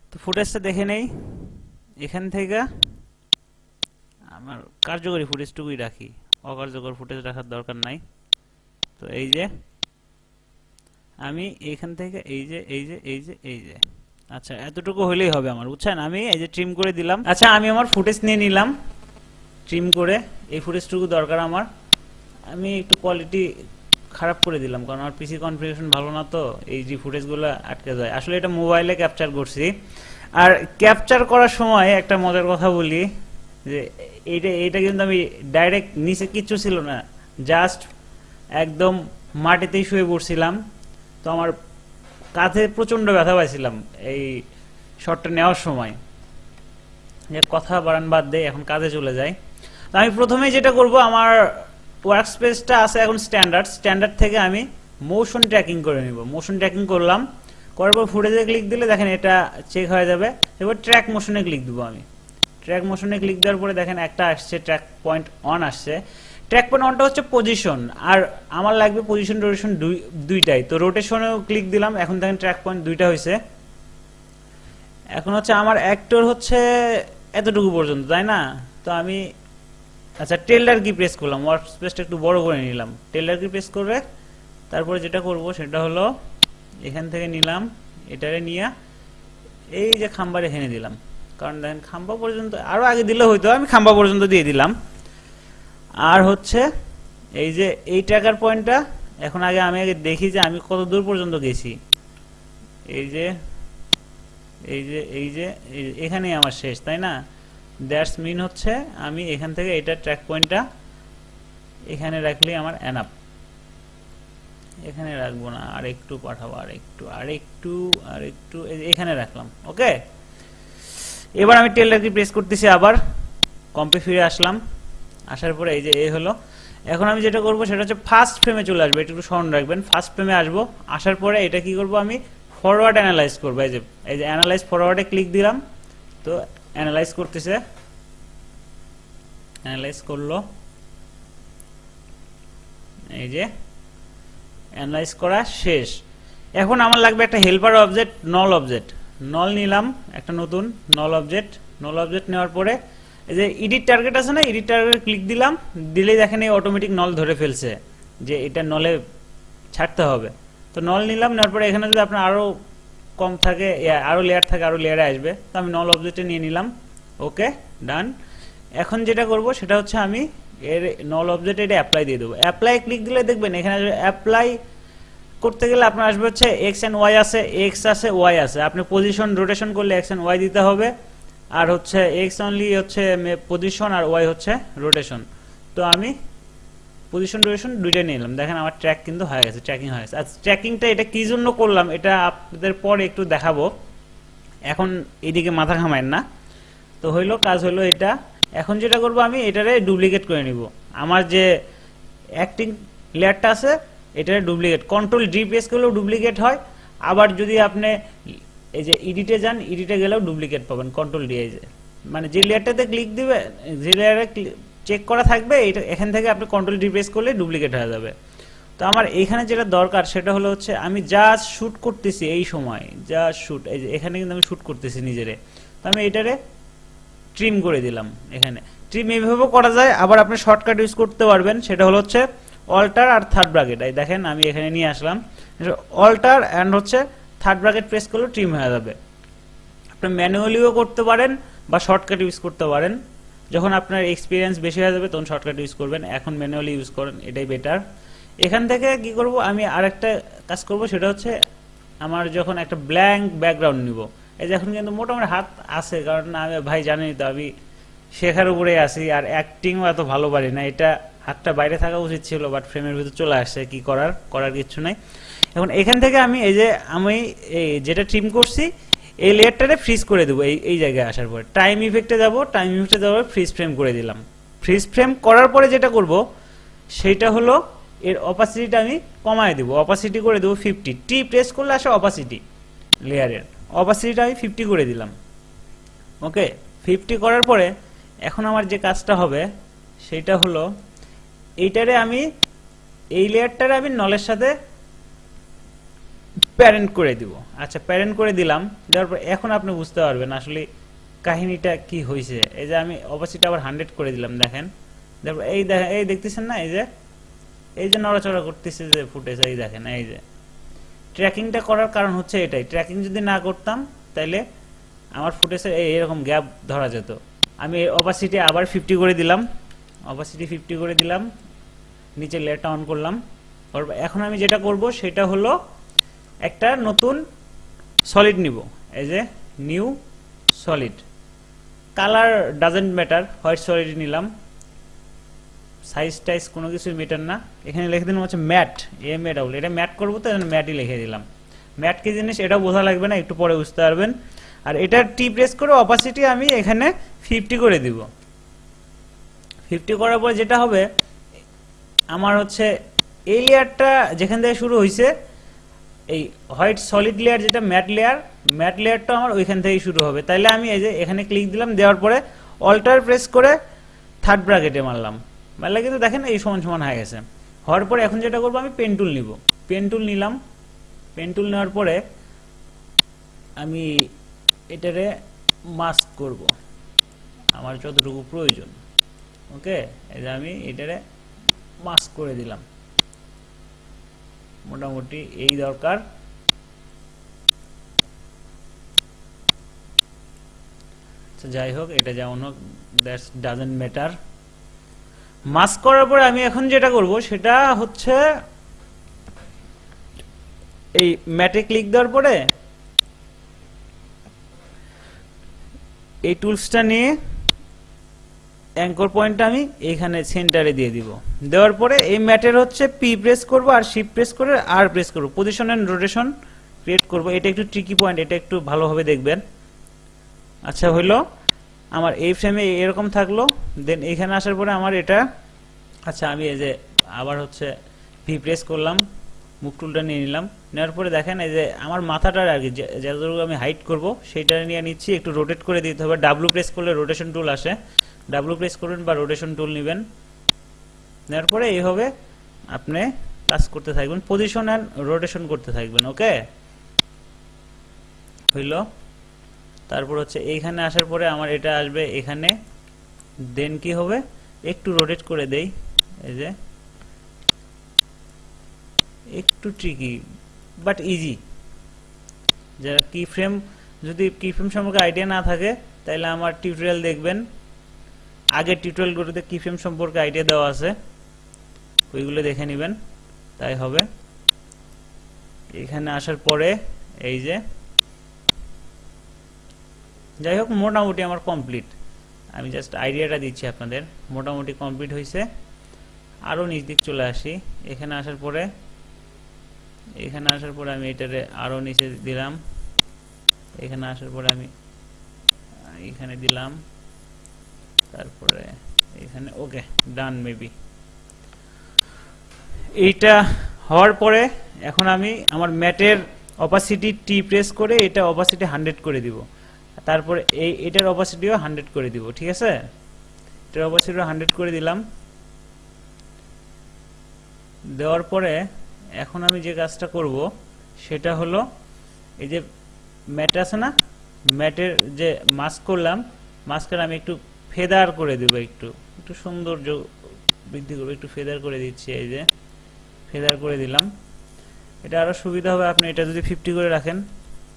তো ফুটেজটা দেখে নেই এখান থেকে। আমার কার্যকরী ফুটেজটুকুই রাখি, অকার্যকর ফুটেজ রাখার দরকার নাই। তো এই যে আমি এখান থেকে এই যে এই যে এই যে এই যে, আচ্ছা এতটুকু হলেই হবে আমার, বুঝছেন? আমি এই যে ট্রিম করে দিলাম। আচ্ছা, আমি আমার ফুটেজ নিয়ে নিলাম ট্রিম করে, এই ফুটেজটুকু দরকার আমার। আমি একটু কোয়ালিটি খারাপ করে দিলাম, কারণ আমার পিসি কনফিগারেশন ভালো না, তো এই যে ফুটেজগুলো আটকে যায়। আসলে এটা মোবাইলে ক্যাপচার করছি। আর ক্যাপচার করার সময় একটা মজার কথা বলি, যে এইটা কিন্তু আমি ডাইরেক্ট নিচে কিচ্ছু ছিল না, জাস্ট একদম মাটিতেই শুয়ে পড়ছিলাম। তো আমার কাঁধে প্রচন্ড ব্যথা পাইছিলাম এই শটটা নেওয়ার সময়। যে কথা বাড়ান বাদ দেয়, এখন কাজে চলে যায়। তো আমি প্রথমেই যেটা করব, আমার ওয়ার্ক স্পেসটা আছে এখন স্ট্যান্ডার্ড থেকে আমি মোশন ট্র্যাকিং করে নিব। মোশন ট্র্যাকিং করলাম, করার পর ফুটেজে ক্লিক দিলে দেখেন এটা চেক হয়ে যাবে। এবার ট্র্যাক মোশনে ক্লিক দিব আমি। ট্র্যাক মোশনে ক্লিক দেওয়ার পরে দেখেন একটা আসছে, ট্র্যাক পয়েন্ট অন আসছে। ট্র্যাক পয়েন্ট অনটা হচ্ছে পজিশন, আর আমার লাগবে পজিশন রোটেশন দুইটাই। তো রোটেশনেও ক্লিক দিলাম, এখন দেখেন ট্র্যাক পয়েন্ট দুইটা হয়েছে। এখন হচ্ছে আমার অ্যাক্টর হচ্ছে এতটুকু পর্যন্ত, তাই না? তো আমি আচ্ছা টেলডার কি প্রেস করলাম, ওয়ার্ক স্পেসটা একটু বড় করে নিলাম। টেলডার কি প্রেস করে তারপরে যেটা করব সেটা হলো এখান থেকে নিলাম, এটারে নিয়ে এই যে খাম্বার এখানে দিলাম। কারণ দেখেন খাম্বা পর্যন্ত আরো আগে দিলে হয়তো, আমি খাম্বা পর্যন্ত দিয়ে দিলাম। আর হচ্ছে এই যে এই ট্র্যাকার পয়েন্টটা, এখন আমি আগে দেখি যে আমি কত দূর পর্যন্ত গেছি। এই যে এই যে এই যে এখানেই আমার শেষ, তাই না? দ্যাটস মিন হচ্ছে আমি এখান থেকে এটা ট্র্যাক পয়েন্টটা এখানে রাখলেই আমার এনাফ। এখানে রাখবো না, আর একটু পাঠাবো, আর একটু এখানে রাখলাম। ওকে, এবার আমি টেলডার কি প্রেস করতেছি, আবার কম্পে ফিরে আসলাম। আসার পরে এই যে এই হলো। এখন আমি যেটা করব সেটা হচ্ছে ফার্স্ট ফ্রেমে চলে আসবে, একটু স্মরণ রাখবেন। ফার্স্ট ফ্রেমে আসবো, আসার পরে এটা কি করব, আমি ফরওয়ার্ড অ্যানালাইজ করবো। এই যে অ্যানালাইজ ফরওয়ার্ডে ক্লিক দিলাম, তো অ্যানালাইজ করতেছে, অ্যানালাইজ করলো। এই যে অ্যানালাইজ করা শেষ। এখন আমার লাগবে একটা হেল্পার অবজেক্ট, নল অবজেক্ট। নল নিলাম একটা নতুন নল অবজেক্ট। নল অবজেক্ট নেওয়ার পরে এই যে এডিট টার্গেট আছে না, এডিট টার্গেট ক্লিক দিলাম, দিলেই দেখেন এই অটোমেটিক নল ধরে ফেলছে যে এটা নলে ছাড়তে হবে। তো নল নিলাম, নেওয়ার পরে এখানে যদি আপনার আরো কম থাকে, আরো লেয়ার থাকে, আরো লেয়ারে আসবে। তো আমি নল অবজেক্টে নিয়ে নিলাম। ওকে, ডান। এখন যেটা করব সেটা হচ্ছে আমি এর নল অবজেক্টে এটা অ্যাপ্লাই দিয়ে দেবো। অ্যাপ্লাই ক্লিক দিলে দেখবেন এখানে অ্যাপ্লাই করতে গেলে আপনার আসবে হচ্ছে এক্স এন্ড ওয়াই আছে, এক্স আছে, ওয়াই আছে। আপনি পজিশন রোটেশন করলে এক্স এন্ড ওয়াই দিতে হবে, আর হচ্ছে এক্স অনলি হচ্ছে পজিশন, আর ওয়াই হচ্ছে রোটেশন। তো আমি পজিশন রোটেশন দুইটা নিয়ে নিলাম। দেখেন আমার ট্র্যাক কিন্তু হয়ে গেছে, ট্র্যাকিং হয়ে গেছে। আচ্ছা, ট্র্যাকিংটা এটা কি জন্য করলাম এটা আপনাদের পরে একটু দেখাবো, এখন এদিকে মাথা ঘামায়েন না। তো হইলো, কাজ হলো এটা। এখন যেটা করব আমি এটারে ডুপ্লিকেট করে নিব। আমার যে অ্যাক্টিং লেয়ারটা আছে এটারে ডুপ্লিকেট, কন্ট্রোল ডি প্রেস করলেও ডুপ্লিকেট হয়। আবার যদি আপনি এই যে এডিটে যান, এডিটে গেলেও ডুপ্লিকেট পাবেন, কন্ট্রোল ডি। মানে যে লেয়ারটাতে ক্লিক দিবে, যে লেয়ারে চেক করা থাকবে, এটা এখান থেকে আপনি কন্ট্রোল ডি প্রেস করলে ডুপ্লিকেট হয়ে যাবে। তো আমার এইখানে যেটা দরকার সেটা হলো হচ্ছে আমি জাস্ট শুট করতেছি এই সময়, জাস্ট শুট। এই যে এখানে কিন্তু আমি শুট করতেছি নিজেরে। তো আমি এটারে ট্রিম করে দিলাম। এখানে ট্রিম এইভাবেও করা যায়, আবার আপনি শর্টকাট ইউজ করতে পারবেন, সেটা হলো হচ্ছে অল্টার আর থার্ড ব্র্যাকেট। এই দেখেন আমি এখানে নিয়ে আসলাম, অল্টার অ্যান্ড হচ্ছে থার্ড ব্র্যাকেট প্রেস করলে ট্রিম হয়ে যাবে। আপনি ম্যানুয়ালিও করতে পারেন বা শর্টকাট ইউজ করতে পারেন, যখন আপনার এক্সপিরিয়েন্স বেশি হয়ে যাবে তখন শর্টকাট ইউজ করবেন, এখন ম্যানুয়ালি ইউজ করেন, এটাই বেটার। এখান থেকে কি করব, আমি আরেকটা কাজ করব, সেটা হচ্ছে আমার যখন একটা ব্ল্যাঙ্ক ব্যাকগ্রাউন্ড নিব, এই যে এখন কিন্তু মোটামুটি হাত আছে, কারণ আমি ভাই জানেনই তো আমি শেখার উপরে আছি, আর অ্যাক্টিংও এত ভালো পারি না, এটা হাতটা বাইরে থাকা উচিত ছিল, বাট ফ্রেমের ভিতর চলে আসছে, কি করার কিছু নাই। এখন এখান থেকে আমি এই যে আমি এই যেটা ট্রিম করছি এই লেয়ারটারে ফ্রিজ করে দেবো, এই জায়গায় আসার পরে টাইম ইফেক্টে যাব, টাইম ইফেক্টে যাওয়ার ফ্রিজ ফ্রেম করে দিলাম। ফ্রিজ ফ্রেম করার পরে যেটা করব সেটা হলো এর অপাসিটিটা আমি কমায় দেবো, অপাসিটি করে দেবো 50, টি প্রেস করলে আসে অপাসিটি, লেয়ারের অপাসিটিটা আমি 50 করে দিলাম। ওকে, 50 করার পরে এখন আমার যে কাজটা হবে সেটা হলো এইটারে আমি এই লেয়ারটারে আমি নলের সাথে প্যারেন্ট করে দিব। আচ্ছা, প্যারেন্ট করে দিলাম, দেওয়ার পর এখন আপনি বুঝতে পারবেন আসলে কাহিনীটা কি হয়েছে। এই যে আমি অপাসিটি আবার 100 করে দিলাম, দেখেন এই দেখতেছেন না, এই যে নড়াচড়া করতেছে যে ফুটেজ, এই দেখেন, এই যে ট্র্যাকিংটা করার কারণ হচ্ছে এটাই। ট্র্যাকিং যদি না করতাম তাহলে আমার ফুটেজে এরকম গ্যাপ ধরা যেত। আমি অপাসিটি আবার 50 করে দিলাম, অপাসিটি 50 করে দিলাম, নিচে লেয়ারটা অন করলাম। এখন আমি যেটা করব সেটা হলো একটা নতুন সলিড নিব, এই যে new solid, colour doesn't matter, white solid নিলাম, সাইজ টাইজ কোনো কিছু ম্যাটার না। এখানে লিখে দিলাম হচ্ছে ম্যাট, MAT, এটা ম্যাট করবো তো ম্যাটই লিখে দিলাম। ম্যাট কি জিনিস এটা বোঝা লাগবে না, একটু পরে বুঝতে পারবেন। আর এটা টি প্রেস করে অপাসিটি আমি এখানে 50 করে দিব। 50 করার পর যেটা হবে আমার হচ্ছে এই লেয়ারটা যেখান থেকে শুরু হয়েছে, এই হোয়াইট সলিড লেয়ার যেটা ম্যাট লেয়ারটা আমার ওইখান থেকেই শুরু হবে। তাইলে আমি এই যে এখানে ক্লিক দিলাম, দেওয়ার পরে অল্টার প্রেস করে থার্ড ব্র্যাকেটে মারলাম, মারলে কিন্তু দেখেন এই সমান সমান হয়ে গেছে। হওয়ার পরে এখন যেটা করবো আমি পেন টুল নিব, পেন টুল নিলাম। পেন টুল নেওয়ার পরে আমি এটারে মাস্ক করব আমার যতটুকু প্রয়োজন। ওকে, এই যে আমি এটারে মাস্ক করে দিলাম, মোটামুটি এই দরকার। যাই হোক, এটা যেমন হোক, দ্যাটস ডাজন্ট ম্যাটার। মাস্ক করার পরে আমি এখন যেটা করব সেটা হচ্ছে এই ম্যাটে ক্লিক দেওয়ার পরে এই টুলসটা নিয়ে অ্যাঙ্কর পয়েন্টটা আমি এখানে সেন্টারে দিয়ে দিব। দেওয়ার পরে এই ম্যাটের হচ্ছে পি প্রেস করব আর শিফট প্রেস করে আর প্রেস করব, পজিশন এন্ড রোটেশন ক্রিয়েট করব। এটা একটু ট্রিকি পয়েন্ট, এটা একটু ভালোভাবে দেখবেন। আচ্ছা, হইলো আমার এই ফ্রেমে এরকম থাকলো। দেন এখানে আসার পরে আমার এটা, আচ্ছা আমি এই যে আবার হচ্ছে ভি প্রেস করলাম, মুভ টুলটা নিয়ে নিলাম। নেওয়ার পরে দেখেন এই যে আমার মাথাটার আর কি যতটুকু আমি হাইট করব সেইটা নিয়ে নিচ্ছি, একটু রোটেট করে দিতে হবে। ডাব্লু প্রেস করলে রোটেশন টুল আসে, ডাব্লু প্রেস করবেন বা রোটেশন টুল নেবেন। নেওয়ার পরে এইভাবে আপনি কাজ করতে থাকবেন, পজিশন এন্ড রোটেশন করতে থাকবেন। ওকে, হইল। তারপর হচ্ছে এইখানে আসার পরে আমার এটা আসবে এখানে। দেন কি হবে, একটু রোটেট করে দেই, এই যে একটু ট্রিকি বাট ইজি। যারা কি ফ্রেম, যদি কি ফ্রেম সম্পর্কে আইডিয়া না থাকে তাহলে আমার টিউটোরিয়াল দেখবেন, আগের টিউটোরিয়ালগুলোতে কি ফ্রেম সম্পর্কে আইডিয়া দেওয়া আছে, ওইগুলো দেখে নেবেন, তাই হবে। এখানে আসার পরে এই যে, যাই হোক মোটামুটি আমার কমপ্লিট। আমি জাস্ট আইডিয়াটা দিচ্ছি আপনাদের, মোটামুটি কমপ্লিট হয়েছে। আরও নিচ দিক চলে আসি। এখানে আসার পরে আমি এটারে আরও নিচে দিলাম। এখানে আসার পরে আমি এখানে দিলাম, তারপরে এখানে। ওকে, ডান। মেবি এইটা হওয়ার পরে এখন আমি আমার ম্যাটের অপাসিটি টি প্রেস করে এটা অপাসিটি 100 করে দিব। তারপরে এটার অপাসিটিও 100 করে দিব। ঠিক আছে, এটার অপাসিটিও 100 করে দিলাম। দেওয়ার পরে এখন আমি যে কাজটা করব সেটা হলো এই যে ম্যাট আছে না, ম্যাটের যে মাস্ক করলাম, মাস্কের আমি একটু ফেদার করে দেব, একটু সৌন্দর্য বৃদ্ধি করবো, একটু ফেদার করে দিচ্ছি। এই যে ফেদার করে দিলাম। এটা আরো সুবিধা হবে, আপনি এটা যদি 50 করে রাখেন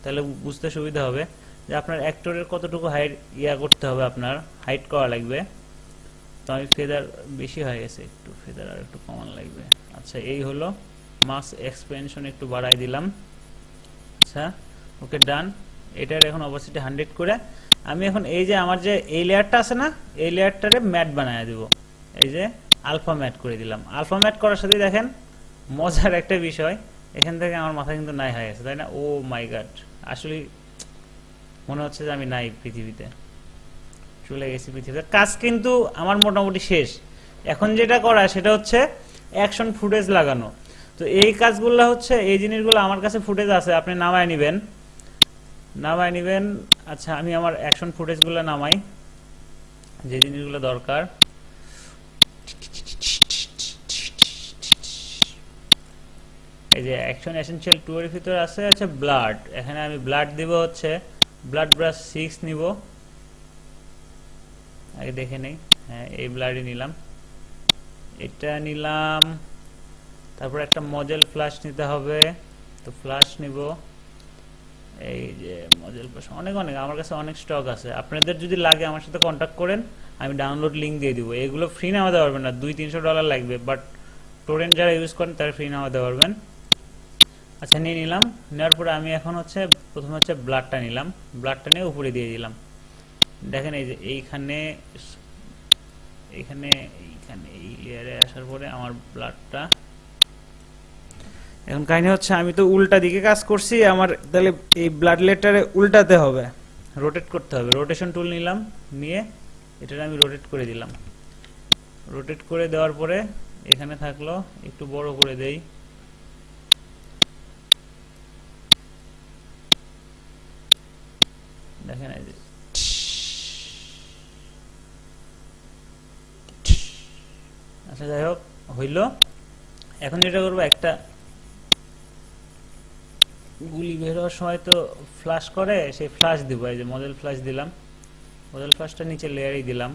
তাহলে বুঝতে সুবিধা হবে যে আপনার অ্যাক্টরের কতটুকু হাইট করতে হবে, আপনার হাইট করা লাগবে। তো আমি ফেদার বেশি হয়ে গেছে, একটু ফেদার আর একটু কমান লাগবে। আচ্ছা এই হলো মাস এক্সপেনশন একটু বাড়াই দিলাম। আচ্ছা ওকে ডান। এটার এখন অপাসিটি 100 করে আমি এখন এই যে আমার যে এই লেয়ারটা আছে না, এই লেয়ারটারে ম্যাট বানায় দিব। এই যে আলফা ম্যাট করে দিলাম। আলফা ম্যাট করার সাথে দেখেন মজার একটা বিষয়, এখান থেকে আমার মাথা কিন্তু নাই হয়ে গেছে, তাই না? ও মাই গড, আসলে মনে হচ্ছে যে আমি নাই পৃথিবীতে, চলে গেছি পৃথিবীতে। কাজ কিন্তু আমার মোটামুটি শেষ। এখন যেটা করা সেটা হচ্ছে অ্যাকশন ফুটেজ লাগানো। তো এই কাজগুলো হচ্ছে, এই জিনিসগুলো আমার কাছে ফুটেজ আছে, আপনি নামায় নেবেন। আচ্ছা আমি আমার অ্যাকশন ফুটেজগুলো নামাই, যে জিনিসগুলো দরকার। এই যে অ্যাকশন এসেনশিয়াল 2 এর ভিতরে আছে আচ্ছা ব্লাড। এখানে আমি ব্লাড দিব হচ্ছে ব্লাড ব্রাশ 6 নিব। আগে দেখে নেই, হ্যাঁ এই ব্লাডই নিলাম, এটা নিলাম। তারপর একটা মজেল ফ্ল্যাশ নিতে হবে, তো ফ্ল্যাশ নিব। এই যে মজেল ফ্ল্যাশ অনেক আমার কাছে অনেক স্টক আছে, আপনাদের যদি লাগে আমার সাথে কন্ট্যাক্ট করেন, আমি ডাউনলোড লিঙ্ক দিয়ে দিব। এগুলো ফ্রি নামাতে পারবেন না, $200-300 লাগবে, বাট টোরেন্ট যারা ইউজ করেন তারা ফ্রি নামাতে পারবেন। আচ্ছা নিয়ে নিলাম। নেওয়ার পরে আমি এখন হচ্ছে প্রথমে হচ্ছে ব্লাডটা নিলাম, ব্লাডটা নিয়ে উপরে দিয়ে দিলাম। দেখেন এই যে এইখানে এই লেয়ারে আসার পরে আমার ব্লাডটা, এখন কাহিনী হচ্ছে আমি তো উল্টা দিকে কাজ করছি, আমার তাহলে এই ব্লাড লেটারে উল্টাতে হবে, রোটেট করতে হবে। রোটেশন টুল নিলাম, নিয়ে এটা আমি রোটেট করে দিলাম। রোটেট করে দেওয়ার পরে এখানে থাকলো, একটু বড় করে দেই। দেখেন এই যে আচ্ছা যাই হোক হইল। এখন যেটা করবো, একটা গুলি বের হওয়ার সময় তো ফ্ল্যাশ করে, সেই ফ্ল্যাশ দিব। এই যে মডেল ফ্ল্যাশ দিলাম, মডেল ফ্ল্যাশটা নিচে লেয়ারই দিলাম।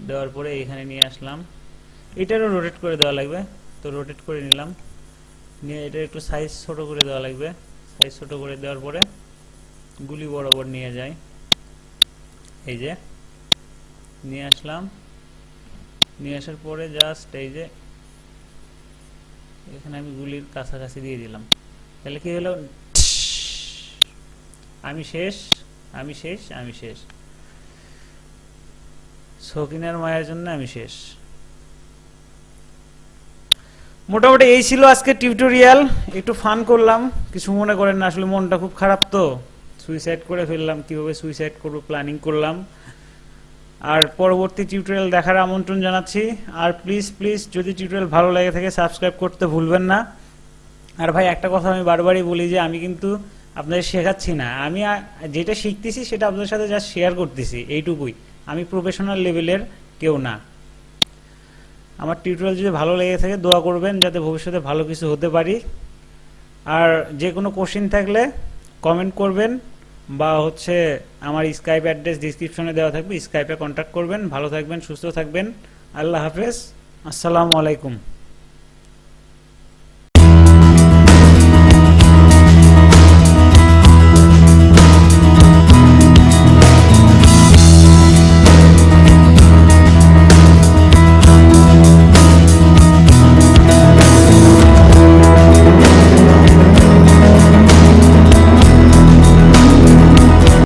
দেওয়ার পরে এখানে নিয়ে আসলাম, এটারও রোটেট করে দেওয়া লাগবে, তো রোটেট করে নিলাম। নিয়ে এটা একটু সাইজ ছোট করে দেওয়া লাগবে, সাইজ ছোট করে দেওয়ার পরে গুলি বরাবর নিয়ে যাই। এই যে নিয়ে আসলাম, নিয়ে আসার পরে জাস্ট এই যে এখানে আমি গুলির কাছাকাছি দিয়ে দিলাম। তাহলে কি হলো, আমি শেষ। সকিনার মায়ের জন্য আমি শেষ। মোটামুটি এই ছিল আজকে টিউটোরিয়াল, একটু ফান করলাম, কিছু মনে করেন না, আসলে মনটা খুব খারাপ, তো সুইসাইড করে ফেললাম, কিভাবে সুইসাইড করব প্ল্যানিং করলাম। আর পরবর্তী টিউটোরিয়াল দেখার আমন্ত্রণ জানাচ্ছি। আর প্লিজ যদি টিউটোরিয়াল ভালো লাগে থাকে সাবস্ক্রাইব করতে ভুলবেন না। আর ভাই একটা কথা আমি বারবারই বলি যে আমি কিন্তু আপনাদের শেখাচ্ছি না, আমি যেটা শিখতেছি সেটা আপনাদের সাথে জাস্ট শেয়ার করতেছি, এইটুকুই। আমি প্রফেশনাল লেভেলের কেউ না। আমার টিউটোরিয়াল যদি ভালো লেগে থাকে দোয়া করবেন যাতে ভবিষ্যতে ভালো কিছু হতে পারি। আর যে কোনো কোশ্চেন থাকলে কমেন্ট করবেন, বা হচ্ছে আমার স্কাইপ অ্যাড্রেস ডিসক্রিপশনে দেওয়া থাকবে, স্কাইপে কন্ট্যাক্ট করবেন। ভালো থাকবেন, সুস্থ থাকবেন, আল্লাহ হাফেজ, আসসালামু আলাইকুম।